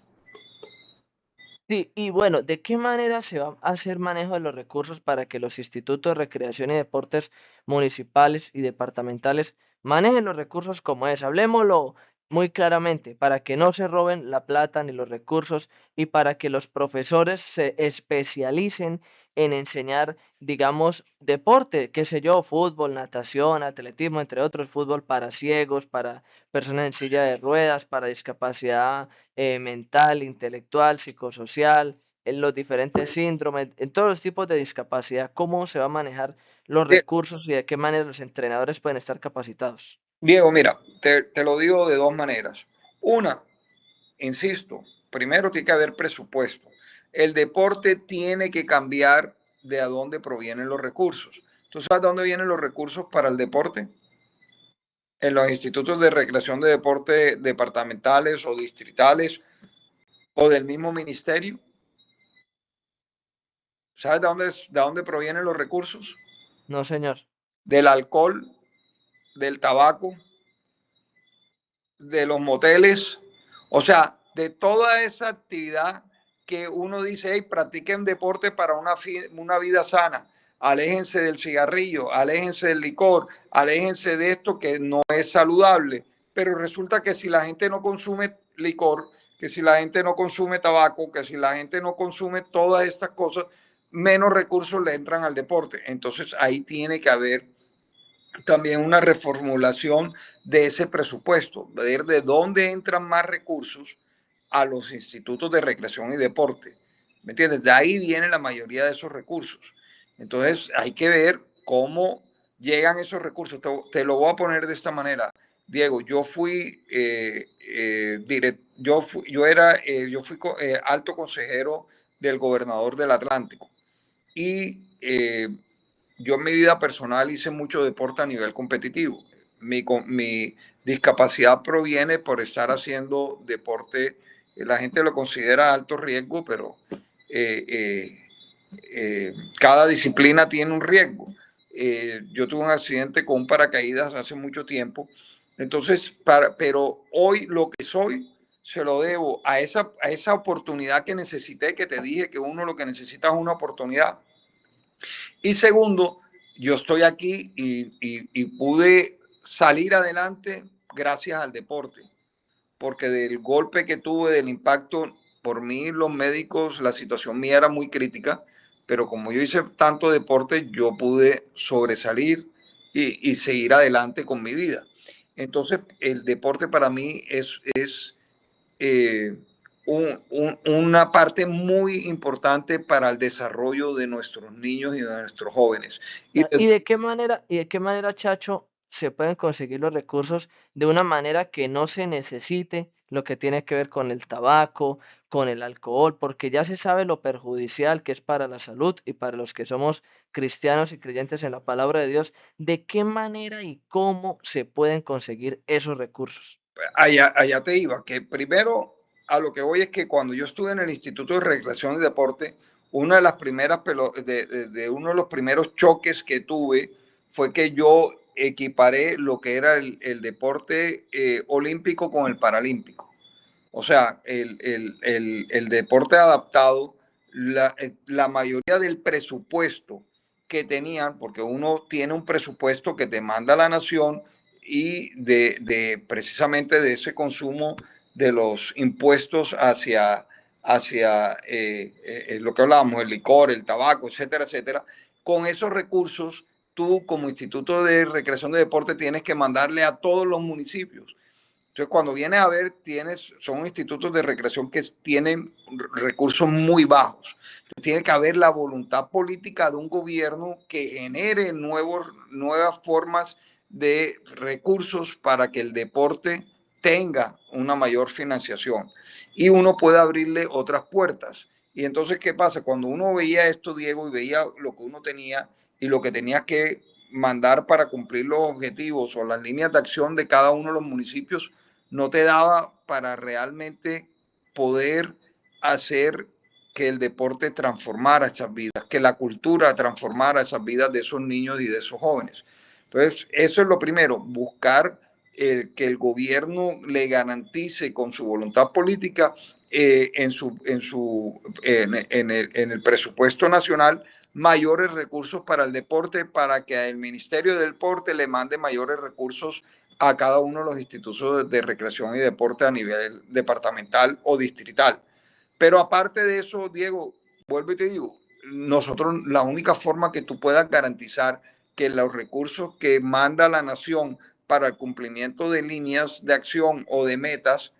Sí, y bueno, ¿de qué manera se va a hacer manejo de los recursos para que los institutos de recreación y deportes municipales y departamentales manejen los recursos como es? Hablemoslo muy claramente, para que no se roben la plata ni los recursos y para que los profesores se especialicen en enseñar, digamos, deporte, qué sé yo, fútbol, natación, atletismo, entre otros, fútbol para ciegos, para personas en silla de ruedas, para discapacidad mental, intelectual, psicosocial, en los diferentes síndromes, en todos los tipos de discapacidad, cómo se va a manejar los recursos y de qué manera los entrenadores pueden estar capacitados. Diego, mira, te lo digo de dos maneras. Una, insisto, primero tiene que haber presupuesto. El deporte tiene que cambiar de a dónde provienen los recursos. ¿Tú sabes de dónde vienen los recursos para el deporte? En los institutos de recreación de deporte departamentales o distritales o del mismo ministerio. ¿Sabes de dónde provienen los recursos? No, señor. Del alcohol, del tabaco, de los moteles, o sea, de toda esa actividad que uno dice, hey, practiquen deporte para una vida sana, aléjense del cigarrillo, aléjense del licor, aléjense de esto que no es saludable, pero resulta que si la gente no consume licor, que si la gente no consume tabaco, que si la gente no consume todas estas cosas, menos recursos le entran al deporte. Entonces ahí tiene que haber también una reformulación de ese presupuesto, ver de dónde entran más recursos a los institutos de recreación y deporte. ¿Me entiendes? De ahí viene la mayoría de esos recursos. Entonces hay que ver cómo llegan esos recursos. Te lo voy a poner de esta manera. Diego, yo fui, yo fui alto consejero del gobernador del Atlántico y yo en mi vida personal hice mucho deporte a nivel competitivo. Mi discapacidad proviene por estar haciendo deporte. La gente lo considera alto riesgo, pero eh, eh, cada disciplina tiene un riesgo. Yo tuve un accidente con un paracaídas hace mucho tiempo Entonces, pero hoy lo que soy se lo debo a esa oportunidad que necesité, que te dije que uno lo que necesita es una oportunidad. Y segundo, yo estoy aquí y pude salir adelante gracias al deporte, porque del golpe que tuve, del impacto, por mí los médicos, la situación mía era muy crítica, pero como yo hice tanto deporte, yo pude sobresalir y seguir adelante con mi vida. Entonces, el deporte para mí es eh, una parte muy importante para el desarrollo de nuestros niños y de nuestros jóvenes. Y Ah, y de qué manera, Chacho, se pueden conseguir los recursos de una manera que no se necesite lo que tiene que ver con el tabaco, con el alcohol, porque ya se sabe lo perjudicial que es para la salud y para los que somos cristianos y creyentes en la palabra de Dios? ¿De qué manera y cómo se pueden conseguir esos recursos? allá te iba, que primero a lo que voy es que cuando yo estuve en el Instituto de Recreación y Deporte, una de las primeras de uno de los primeros choques que tuve fue que yo equiparé lo que era el deporte olímpico con el paralímpico. O sea, el deporte adaptado, la mayoría del presupuesto que tenían, porque uno tiene un presupuesto que te manda la nación y precisamente de ese consumo de los impuestos hacia lo que hablábamos, el licor, el tabaco, etcétera, etcétera. Con esos recursos, tú como Instituto de Recreación de Deporte tienes que mandarle a todos los municipios. Entonces, cuando vienes a ver, son institutos de recreación que tienen recursos muy bajos. Entonces, tiene que haber la voluntad política de un gobierno que genere nuevas formas de recursos para que el deporte tenga una mayor financiación y uno pueda abrirle otras puertas. Y entonces, ¿qué pasa? Cuando uno veía esto, Diego, y veía lo que uno tenía y lo que tenía que mandar para cumplir los objetivos o las líneas de acción de cada uno de los municipios, no te daba para realmente poder hacer que el deporte transformara esas vidas, que la cultura transformara esas vidas de esos niños y de esos jóvenes. Entonces, eso es lo primero, buscar que el gobierno le garantice con su voluntad política en el presupuesto nacional mayores recursos para el deporte, para que el Ministerio del Deporte le mande mayores recursos a cada uno de los institutos de recreación y deporte a nivel departamental o distrital. Pero aparte de eso, Diego, vuelvo y te digo, nosotros la única forma que tú puedas garantizar que los recursos que manda la nación para el cumplimiento de líneas de acción o de metas,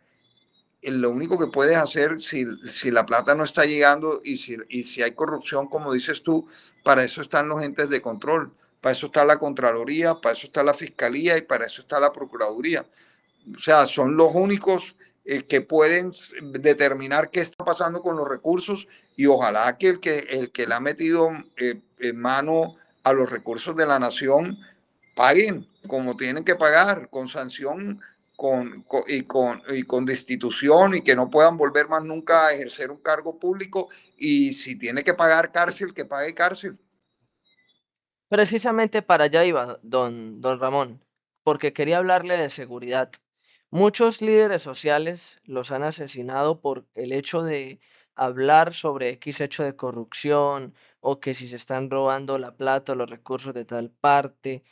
lo único que puedes hacer si la plata no está llegando y si hay corrupción, como dices tú, para eso están los entes de control, para eso está la Contraloría, para eso está la Fiscalía y para eso está la Procuraduría. O sea, son los únicos que pueden determinar qué está pasando con los recursos y ojalá que el que le ha metido en mano a los recursos de la nación paguen como tienen que pagar, con sanción y con destitución y que no puedan volver más nunca a ejercer un cargo público y si tiene que pagar cárcel, que pague cárcel. Precisamente para allá iba, don Ramón, porque quería hablarle de seguridad. Muchos líderes sociales los han asesinado por el hecho de hablar sobre X hecho de corrupción o que si se están robando la plata o los recursos de tal parte,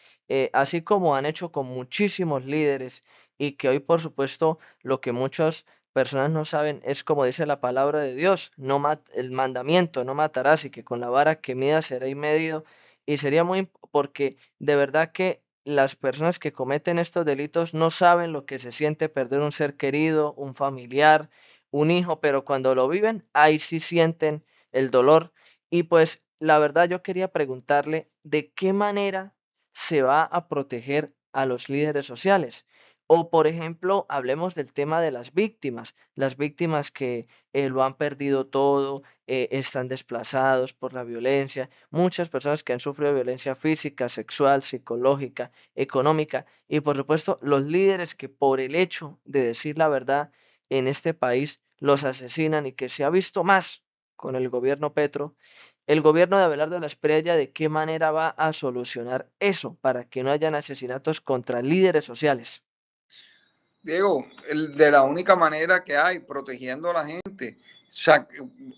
así como han hecho con muchísimos líderes y que hoy, por supuesto, lo que muchas personas no saben es como dice la palabra de Dios, el mandamiento, no matarás y que con la vara que midas será y medido y sería porque de verdad que las personas que cometen estos delitos no saben lo que se siente perder un ser querido, un familiar, un hijo, pero cuando lo viven, ahí sí sienten el dolor. Y pues la verdad yo quería preguntarle de qué manera se va a proteger a los líderes sociales. O, por ejemplo, hablemos del tema de las víctimas que lo han perdido todo, están desplazados por la violencia, muchas personas que han sufrido violencia física, sexual, psicológica, económica y por supuesto los líderes que por el hecho de decir la verdad en este país los asesinan y que se ha visto más con el gobierno Petro, el gobierno de Abelardo de la Espriella, ¿de qué manera va a solucionar eso para que no hayan asesinatos contra líderes sociales? Diego, de la única manera que hay, protegiendo a la gente. O sea,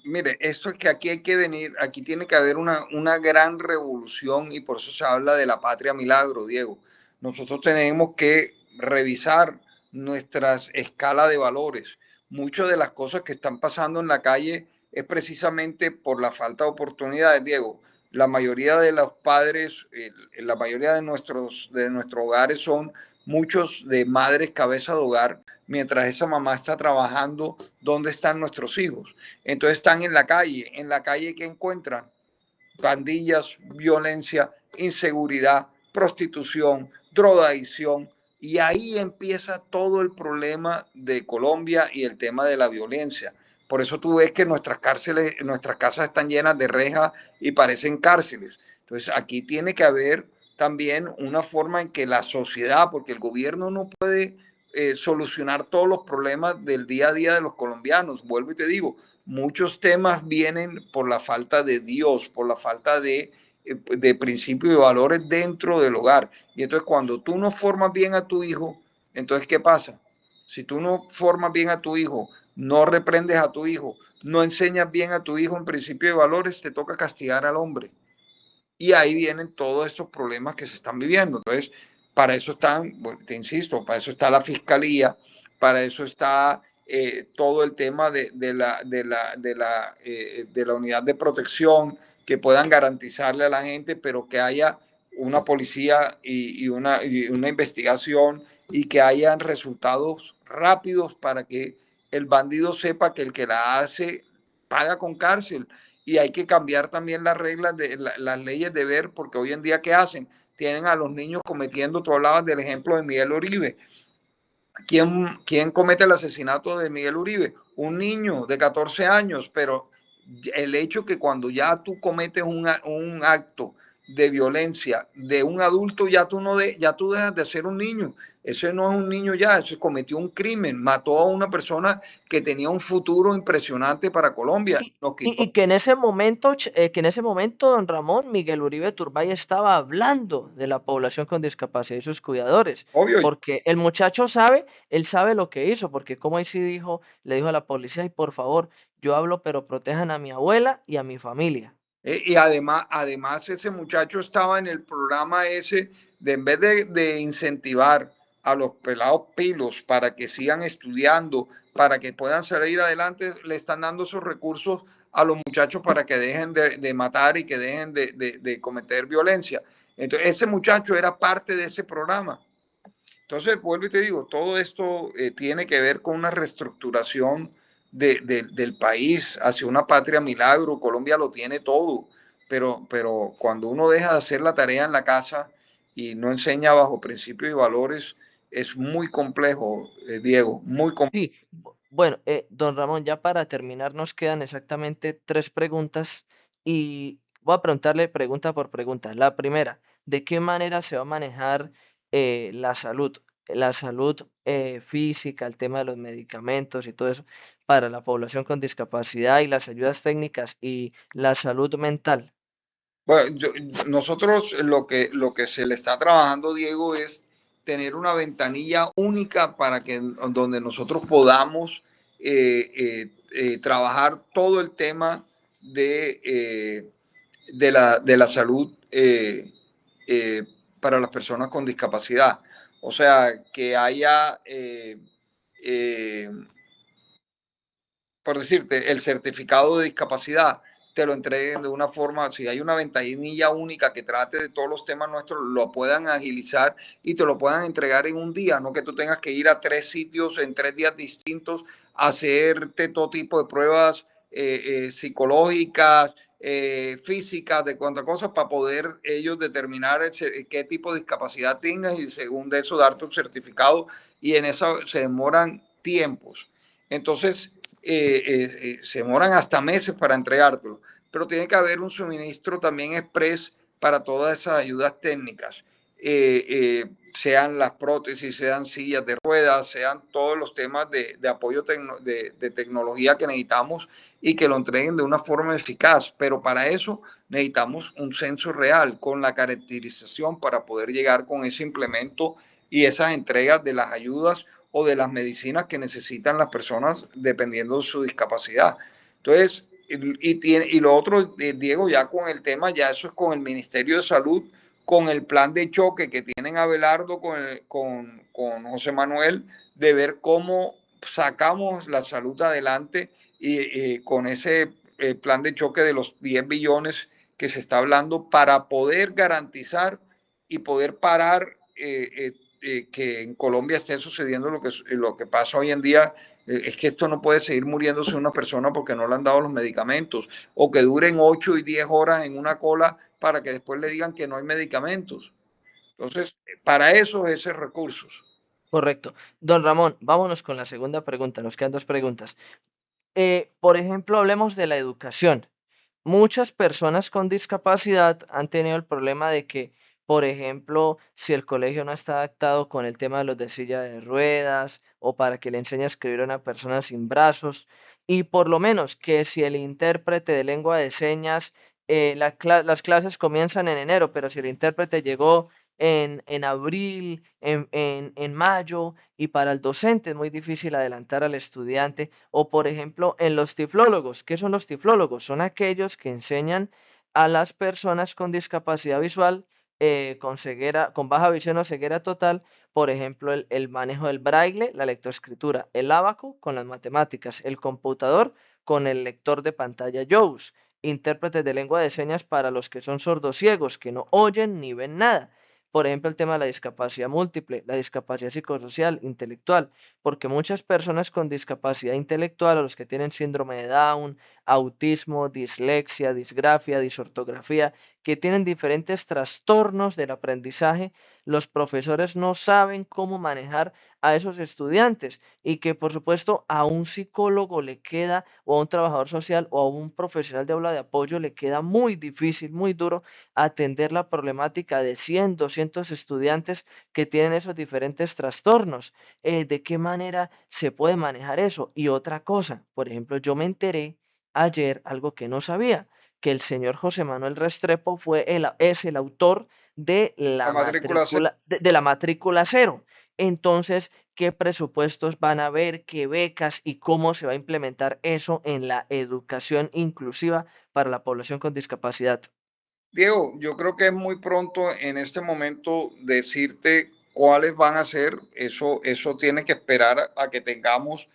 mire, esto es que aquí hay que venir, aquí tiene que haber una gran revolución y por eso se habla de la patria milagro, Diego. Nosotros tenemos que revisar nuestra escala de valores. Muchas de las cosas que están pasando en la calle es precisamente por la falta de oportunidades, Diego. La mayoría de los padres, la mayoría de nuestros hogares son muchos de madres cabeza de hogar, mientras esa mamá está trabajando, ¿dónde están nuestros hijos? Entonces están en la calle que encuentran pandillas, violencia, inseguridad, prostitución, drogadicción, y ahí empieza todo el problema de Colombia y el tema de la violencia. Por eso tú ves que nuestras cárceles, nuestras casas están llenas de rejas y parecen cárceles. Entonces aquí tiene que haber también una forma en que la sociedad, porque el gobierno no puede solucionar todos los problemas del día a día de los colombianos. Vuelvo y te digo, muchos temas vienen por la falta de Dios, por la falta de principios y valores dentro del hogar. Y entonces cuando tú no formas bien a tu hijo, entonces ¿qué pasa? Si tú no formas bien a tu hijo, no reprendes a tu hijo, no enseñas bien a tu hijo en principios y valores, te toca castigar al hombre. Y ahí vienen todos estos problemas que se están viviendo. Entonces, para eso están, bueno, te insisto, para eso está la fiscalía, para eso está todo el tema de la unidad de protección, que puedan garantizarle a la gente, pero que haya una policía y una investigación y que hayan resultados rápidos para que el bandido sepa que el que la hace paga con cárcel. Y hay que cambiar también las reglas, las leyes de ver, porque hoy en día, ¿qué hacen? Tienen a los niños cometiendo, tú hablabas del ejemplo de Miguel Uribe. ¿Quién comete el asesinato de Miguel Uribe? Un niño de 14 años, pero el hecho que cuando ya tú cometes un acto de violencia de un adulto, ya tú, no ya tú dejas de ser un niño. Ese no es un niño ya, ese cometió un crimen, mató a una persona que tenía un futuro impresionante para Colombia. Nos quitó. Y que en ese momento, don Ramón, Miguel Uribe Turbay estaba hablando de la población con discapacidad y sus cuidadores, Obvio, porque el muchacho sabe, él sabe lo que hizo, porque como ahí sí dijo, le dijo a la policía, y por favor, yo hablo, pero protejan a mi abuela y a mi familia. y además ese muchacho estaba en el programa ese de en vez de incentivar a los pelados pilos para que sigan estudiando, para que puedan salir adelante, le están dando esos recursos a los muchachos para que dejen de matar y que dejen de cometer violencia. Entonces, ese muchacho era parte de ese programa. Entonces, vuelvo y te digo, todo esto tiene que ver con una reestructuración del país hacia una patria milagro. Colombia lo tiene todo, pero cuando uno deja de hacer la tarea en la casa y no enseña bajo principios y valores, es muy complejo, Diego, muy complejo. Sí, bueno, don Ramón, ya para terminar nos quedan exactamente tres preguntas y voy a preguntarle pregunta por pregunta. La primera, ¿de qué manera se va a manejar la salud? La salud física, el tema de los medicamentos y todo eso para la población con discapacidad y las ayudas técnicas y la salud mental. Bueno, nosotros lo que se le está trabajando, Diego, es tener una ventanilla única para que donde nosotros podamos trabajar todo el tema de la salud eh, para las personas con discapacidad. O sea, que haya, por decirte, el certificado de discapacidad te lo entreguen de una forma, si hay una ventanilla única que trate de todos los temas nuestros, lo puedan agilizar y te lo puedan entregar en un día, no que tú tengas que ir a 3 sitios en 3 días distintos a hacerte todo tipo de pruebas psicológicas, físicas, de cuantas cosas, para poder ellos determinar qué tipo de discapacidad tengas y según de eso darte un certificado y en eso se demoran tiempos. Entonces, se demoran hasta meses para entregártelo, pero tiene que haber un suministro también express para todas esas ayudas técnicas, sean las prótesis, sean sillas de ruedas, sean todos los temas de apoyo de tecnología que necesitamos y que lo entreguen de una forma eficaz, pero para eso necesitamos un censo real con la caracterización para poder llegar con ese implemento y esas entregas de las ayudas o de las medicinas que necesitan las personas dependiendo de su discapacidad. Entonces, y lo otro, Diego, ya con el tema, ya eso es con el Ministerio de Salud, con el plan de choque que tienen Abelardo con José Manuel, de ver cómo sacamos la salud adelante y con ese plan de choque de los 10 billones que se está hablando para poder garantizar y poder parar que en Colombia esté sucediendo lo que pasa hoy en día. Es que esto no puede seguir muriéndose una persona porque no le han dado los medicamentos o que duren 8 y 10 horas en una cola para que después le digan que no hay medicamentos. Entonces, para eso es ese recursos. Correcto. Don Ramón, vámonos con la segunda pregunta. Nos quedan dos preguntas. Por ejemplo, hablemos de la educación. Muchas personas con discapacidad han tenido el problema de que, por ejemplo, si el colegio no está adaptado con el tema de los de silla de ruedas o para que le enseñe a escribir a una persona sin brazos, y por lo menos que si el intérprete de lengua de señas, las clases comienzan en enero, pero si el intérprete llegó en abril, en mayo, y para el docente es muy difícil adelantar al estudiante, o por ejemplo, en los tiflólogos. ¿Qué son los tiflólogos? Son aquellos que enseñan a las personas con discapacidad visual, con ceguera, con baja visión o ceguera total, por ejemplo, el manejo del braille, la lectoescritura, el ábaco con las matemáticas, el computador con el lector de pantalla JAWS, intérpretes de lengua de señas para los que son sordociegos, que no oyen ni ven nada. Por ejemplo, el tema de la discapacidad múltiple, la discapacidad psicosocial, intelectual, porque muchas personas con discapacidad intelectual o los que tienen síndrome de Down, autismo, dislexia, disgrafia, disortografía, que tienen diferentes trastornos del aprendizaje, los profesores no saben cómo manejar a esos estudiantes y que por supuesto a un psicólogo le queda o a un trabajador social o a un profesional de aula de apoyo le queda muy difícil, muy duro atender la problemática de 100, 200 estudiantes que tienen esos diferentes trastornos. ¿De qué manera se puede manejar eso? Y otra cosa, por ejemplo, yo me enteré ayer algo que no sabía, que el señor José Manuel Restrepo es el autor de La la matrícula cero. matrícula, de la matrícula cero. Entonces, ¿qué presupuestos van a haber, qué becas y cómo se va a implementar eso en la educación inclusiva para la población con discapacidad? Diego, yo creo que es muy pronto en este momento decirte cuáles van a ser. Eso tiene que esperar a que tengamos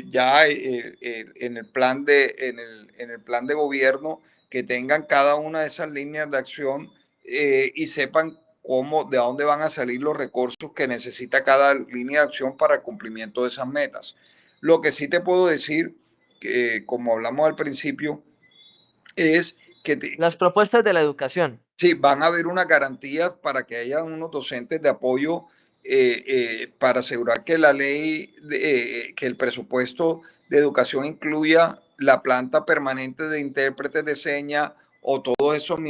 ya en el plan en el plan de gobierno, que tengan cada una de esas líneas de acción y sepan cómo, de dónde van a salir los recursos que necesita cada línea de acción para el cumplimiento de esas metas. Lo que sí te puedo decir, que como hablamos al principio, es que Las propuestas de la educación. sí, van a haber una garantía para que haya unos docentes de apoyo para asegurar que la ley, que el presupuesto de educación incluya la planta permanente de intérpretes de señas o todos esos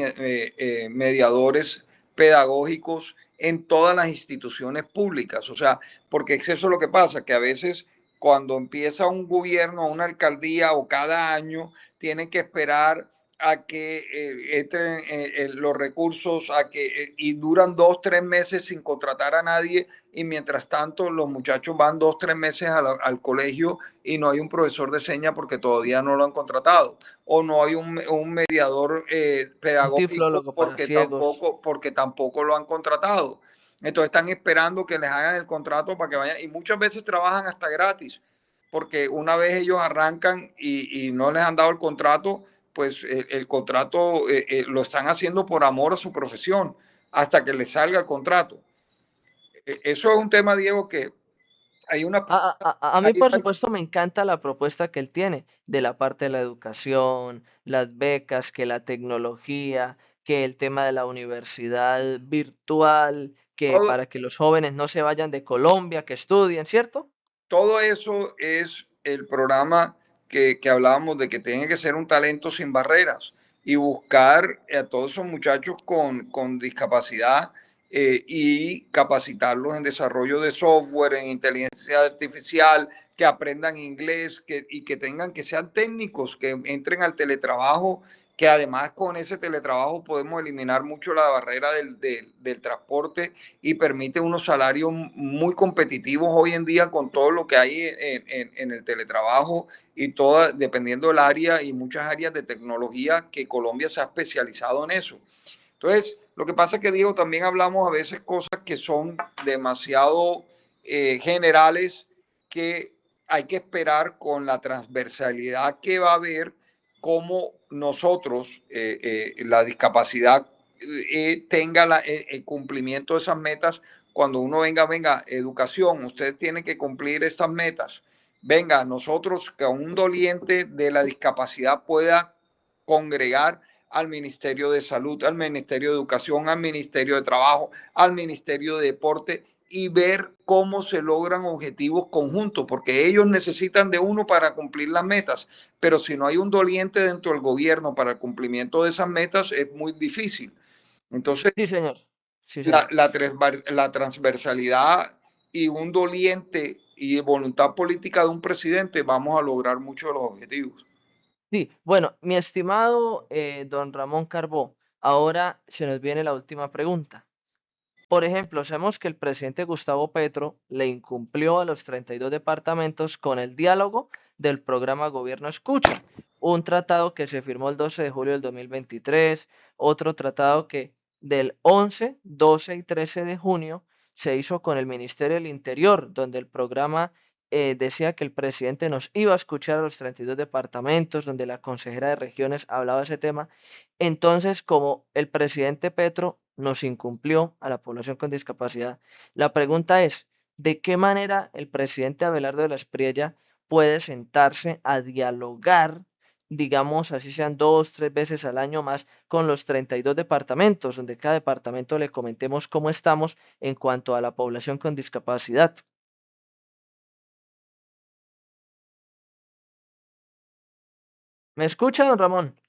mediadores pedagógicos en todas las instituciones públicas. O sea, porque es eso lo que pasa, que a veces cuando empieza un gobierno, una alcaldía o cada año, tienen que esperar a que entren los recursos y duran 2, 3 meses sin contratar a nadie y mientras tanto los muchachos van 2, 3 meses al colegio y no hay un profesor de señas porque todavía no lo han contratado o no hay un mediador Un pedagógico tiflólogo para ciegos. porque tampoco lo han contratado. Entonces están esperando que les hagan el contrato para que vayan y muchas veces trabajan hasta gratis porque una vez ellos arrancan y no les han dado el contrato, pues el contrato lo están haciendo por amor a su profesión hasta que les salga el contrato. Eso es un tema, Diego, que hay una... A mí, por supuesto, me encanta la propuesta que él tiene de la parte de la educación, las becas, que la tecnología, que el tema de la universidad virtual, que todo, para que los jóvenes no se vayan de Colombia, que estudien, ¿cierto? todo eso es el programa que hablábamos de que tiene que ser un talento sin barreras y buscar a todos esos muchachos con discapacidad y capacitarlos en desarrollo de software, en inteligencia artificial, que aprendan inglés y que tengan, que sean técnicos, que entren al teletrabajo, que además con ese teletrabajo podemos eliminar mucho la barrera del transporte y permite unos salarios muy competitivos hoy en día con todo lo que hay en el teletrabajo y toda, dependiendo del área y muchas áreas de tecnología que Colombia se ha especializado en eso. Entonces, lo que pasa es que, Diego, también hablamos a veces cosas que son demasiado generales, que hay que esperar con la transversalidad que va a haber, cómo nosotros, la discapacidad, tenga el cumplimiento de esas metas. Cuando uno venga, educación, usted tiene que cumplir estas metas. Venga, nosotros, que un doliente de la discapacidad pueda congregar al Ministerio de Salud, al Ministerio de Educación, al Ministerio de Trabajo, al Ministerio de Deporte y ver cómo se logran objetivos conjuntos, porque ellos necesitan de uno para cumplir las metas, pero si no hay un doliente dentro del gobierno para el cumplimiento de esas metas, es muy difícil. Entonces, Sí, señor. Sí, la, señor. la, la transversalidad y un doliente y voluntad política de un presidente, vamos a lograr muchos de los objetivos. Sí, bueno, mi estimado don Ramón Carbó, ahora se nos viene la última pregunta. Por ejemplo, sabemos que el presidente Gustavo Petro le incumplió a los 32 departamentos con el diálogo del programa Gobierno Escucha, un tratado que se firmó el 12 de julio del 2023, otro tratado que del 11, 12 y 13 de junio se hizo con el Ministerio del Interior, donde el programa decía que el presidente nos iba a escuchar a los 32 departamentos, donde la consejera de regiones hablaba de ese tema. Entonces, como el presidente Petro nos incumplió a la población con discapacidad, la pregunta es, ¿de qué manera el presidente Abelardo de la Espriella puede sentarse a dialogar, digamos, así sean 2, 3 veces al año más, con los 32 departamentos, donde cada departamento le comentemos cómo estamos en cuanto a la población con discapacidad? ¿Me escucha, don Ramón?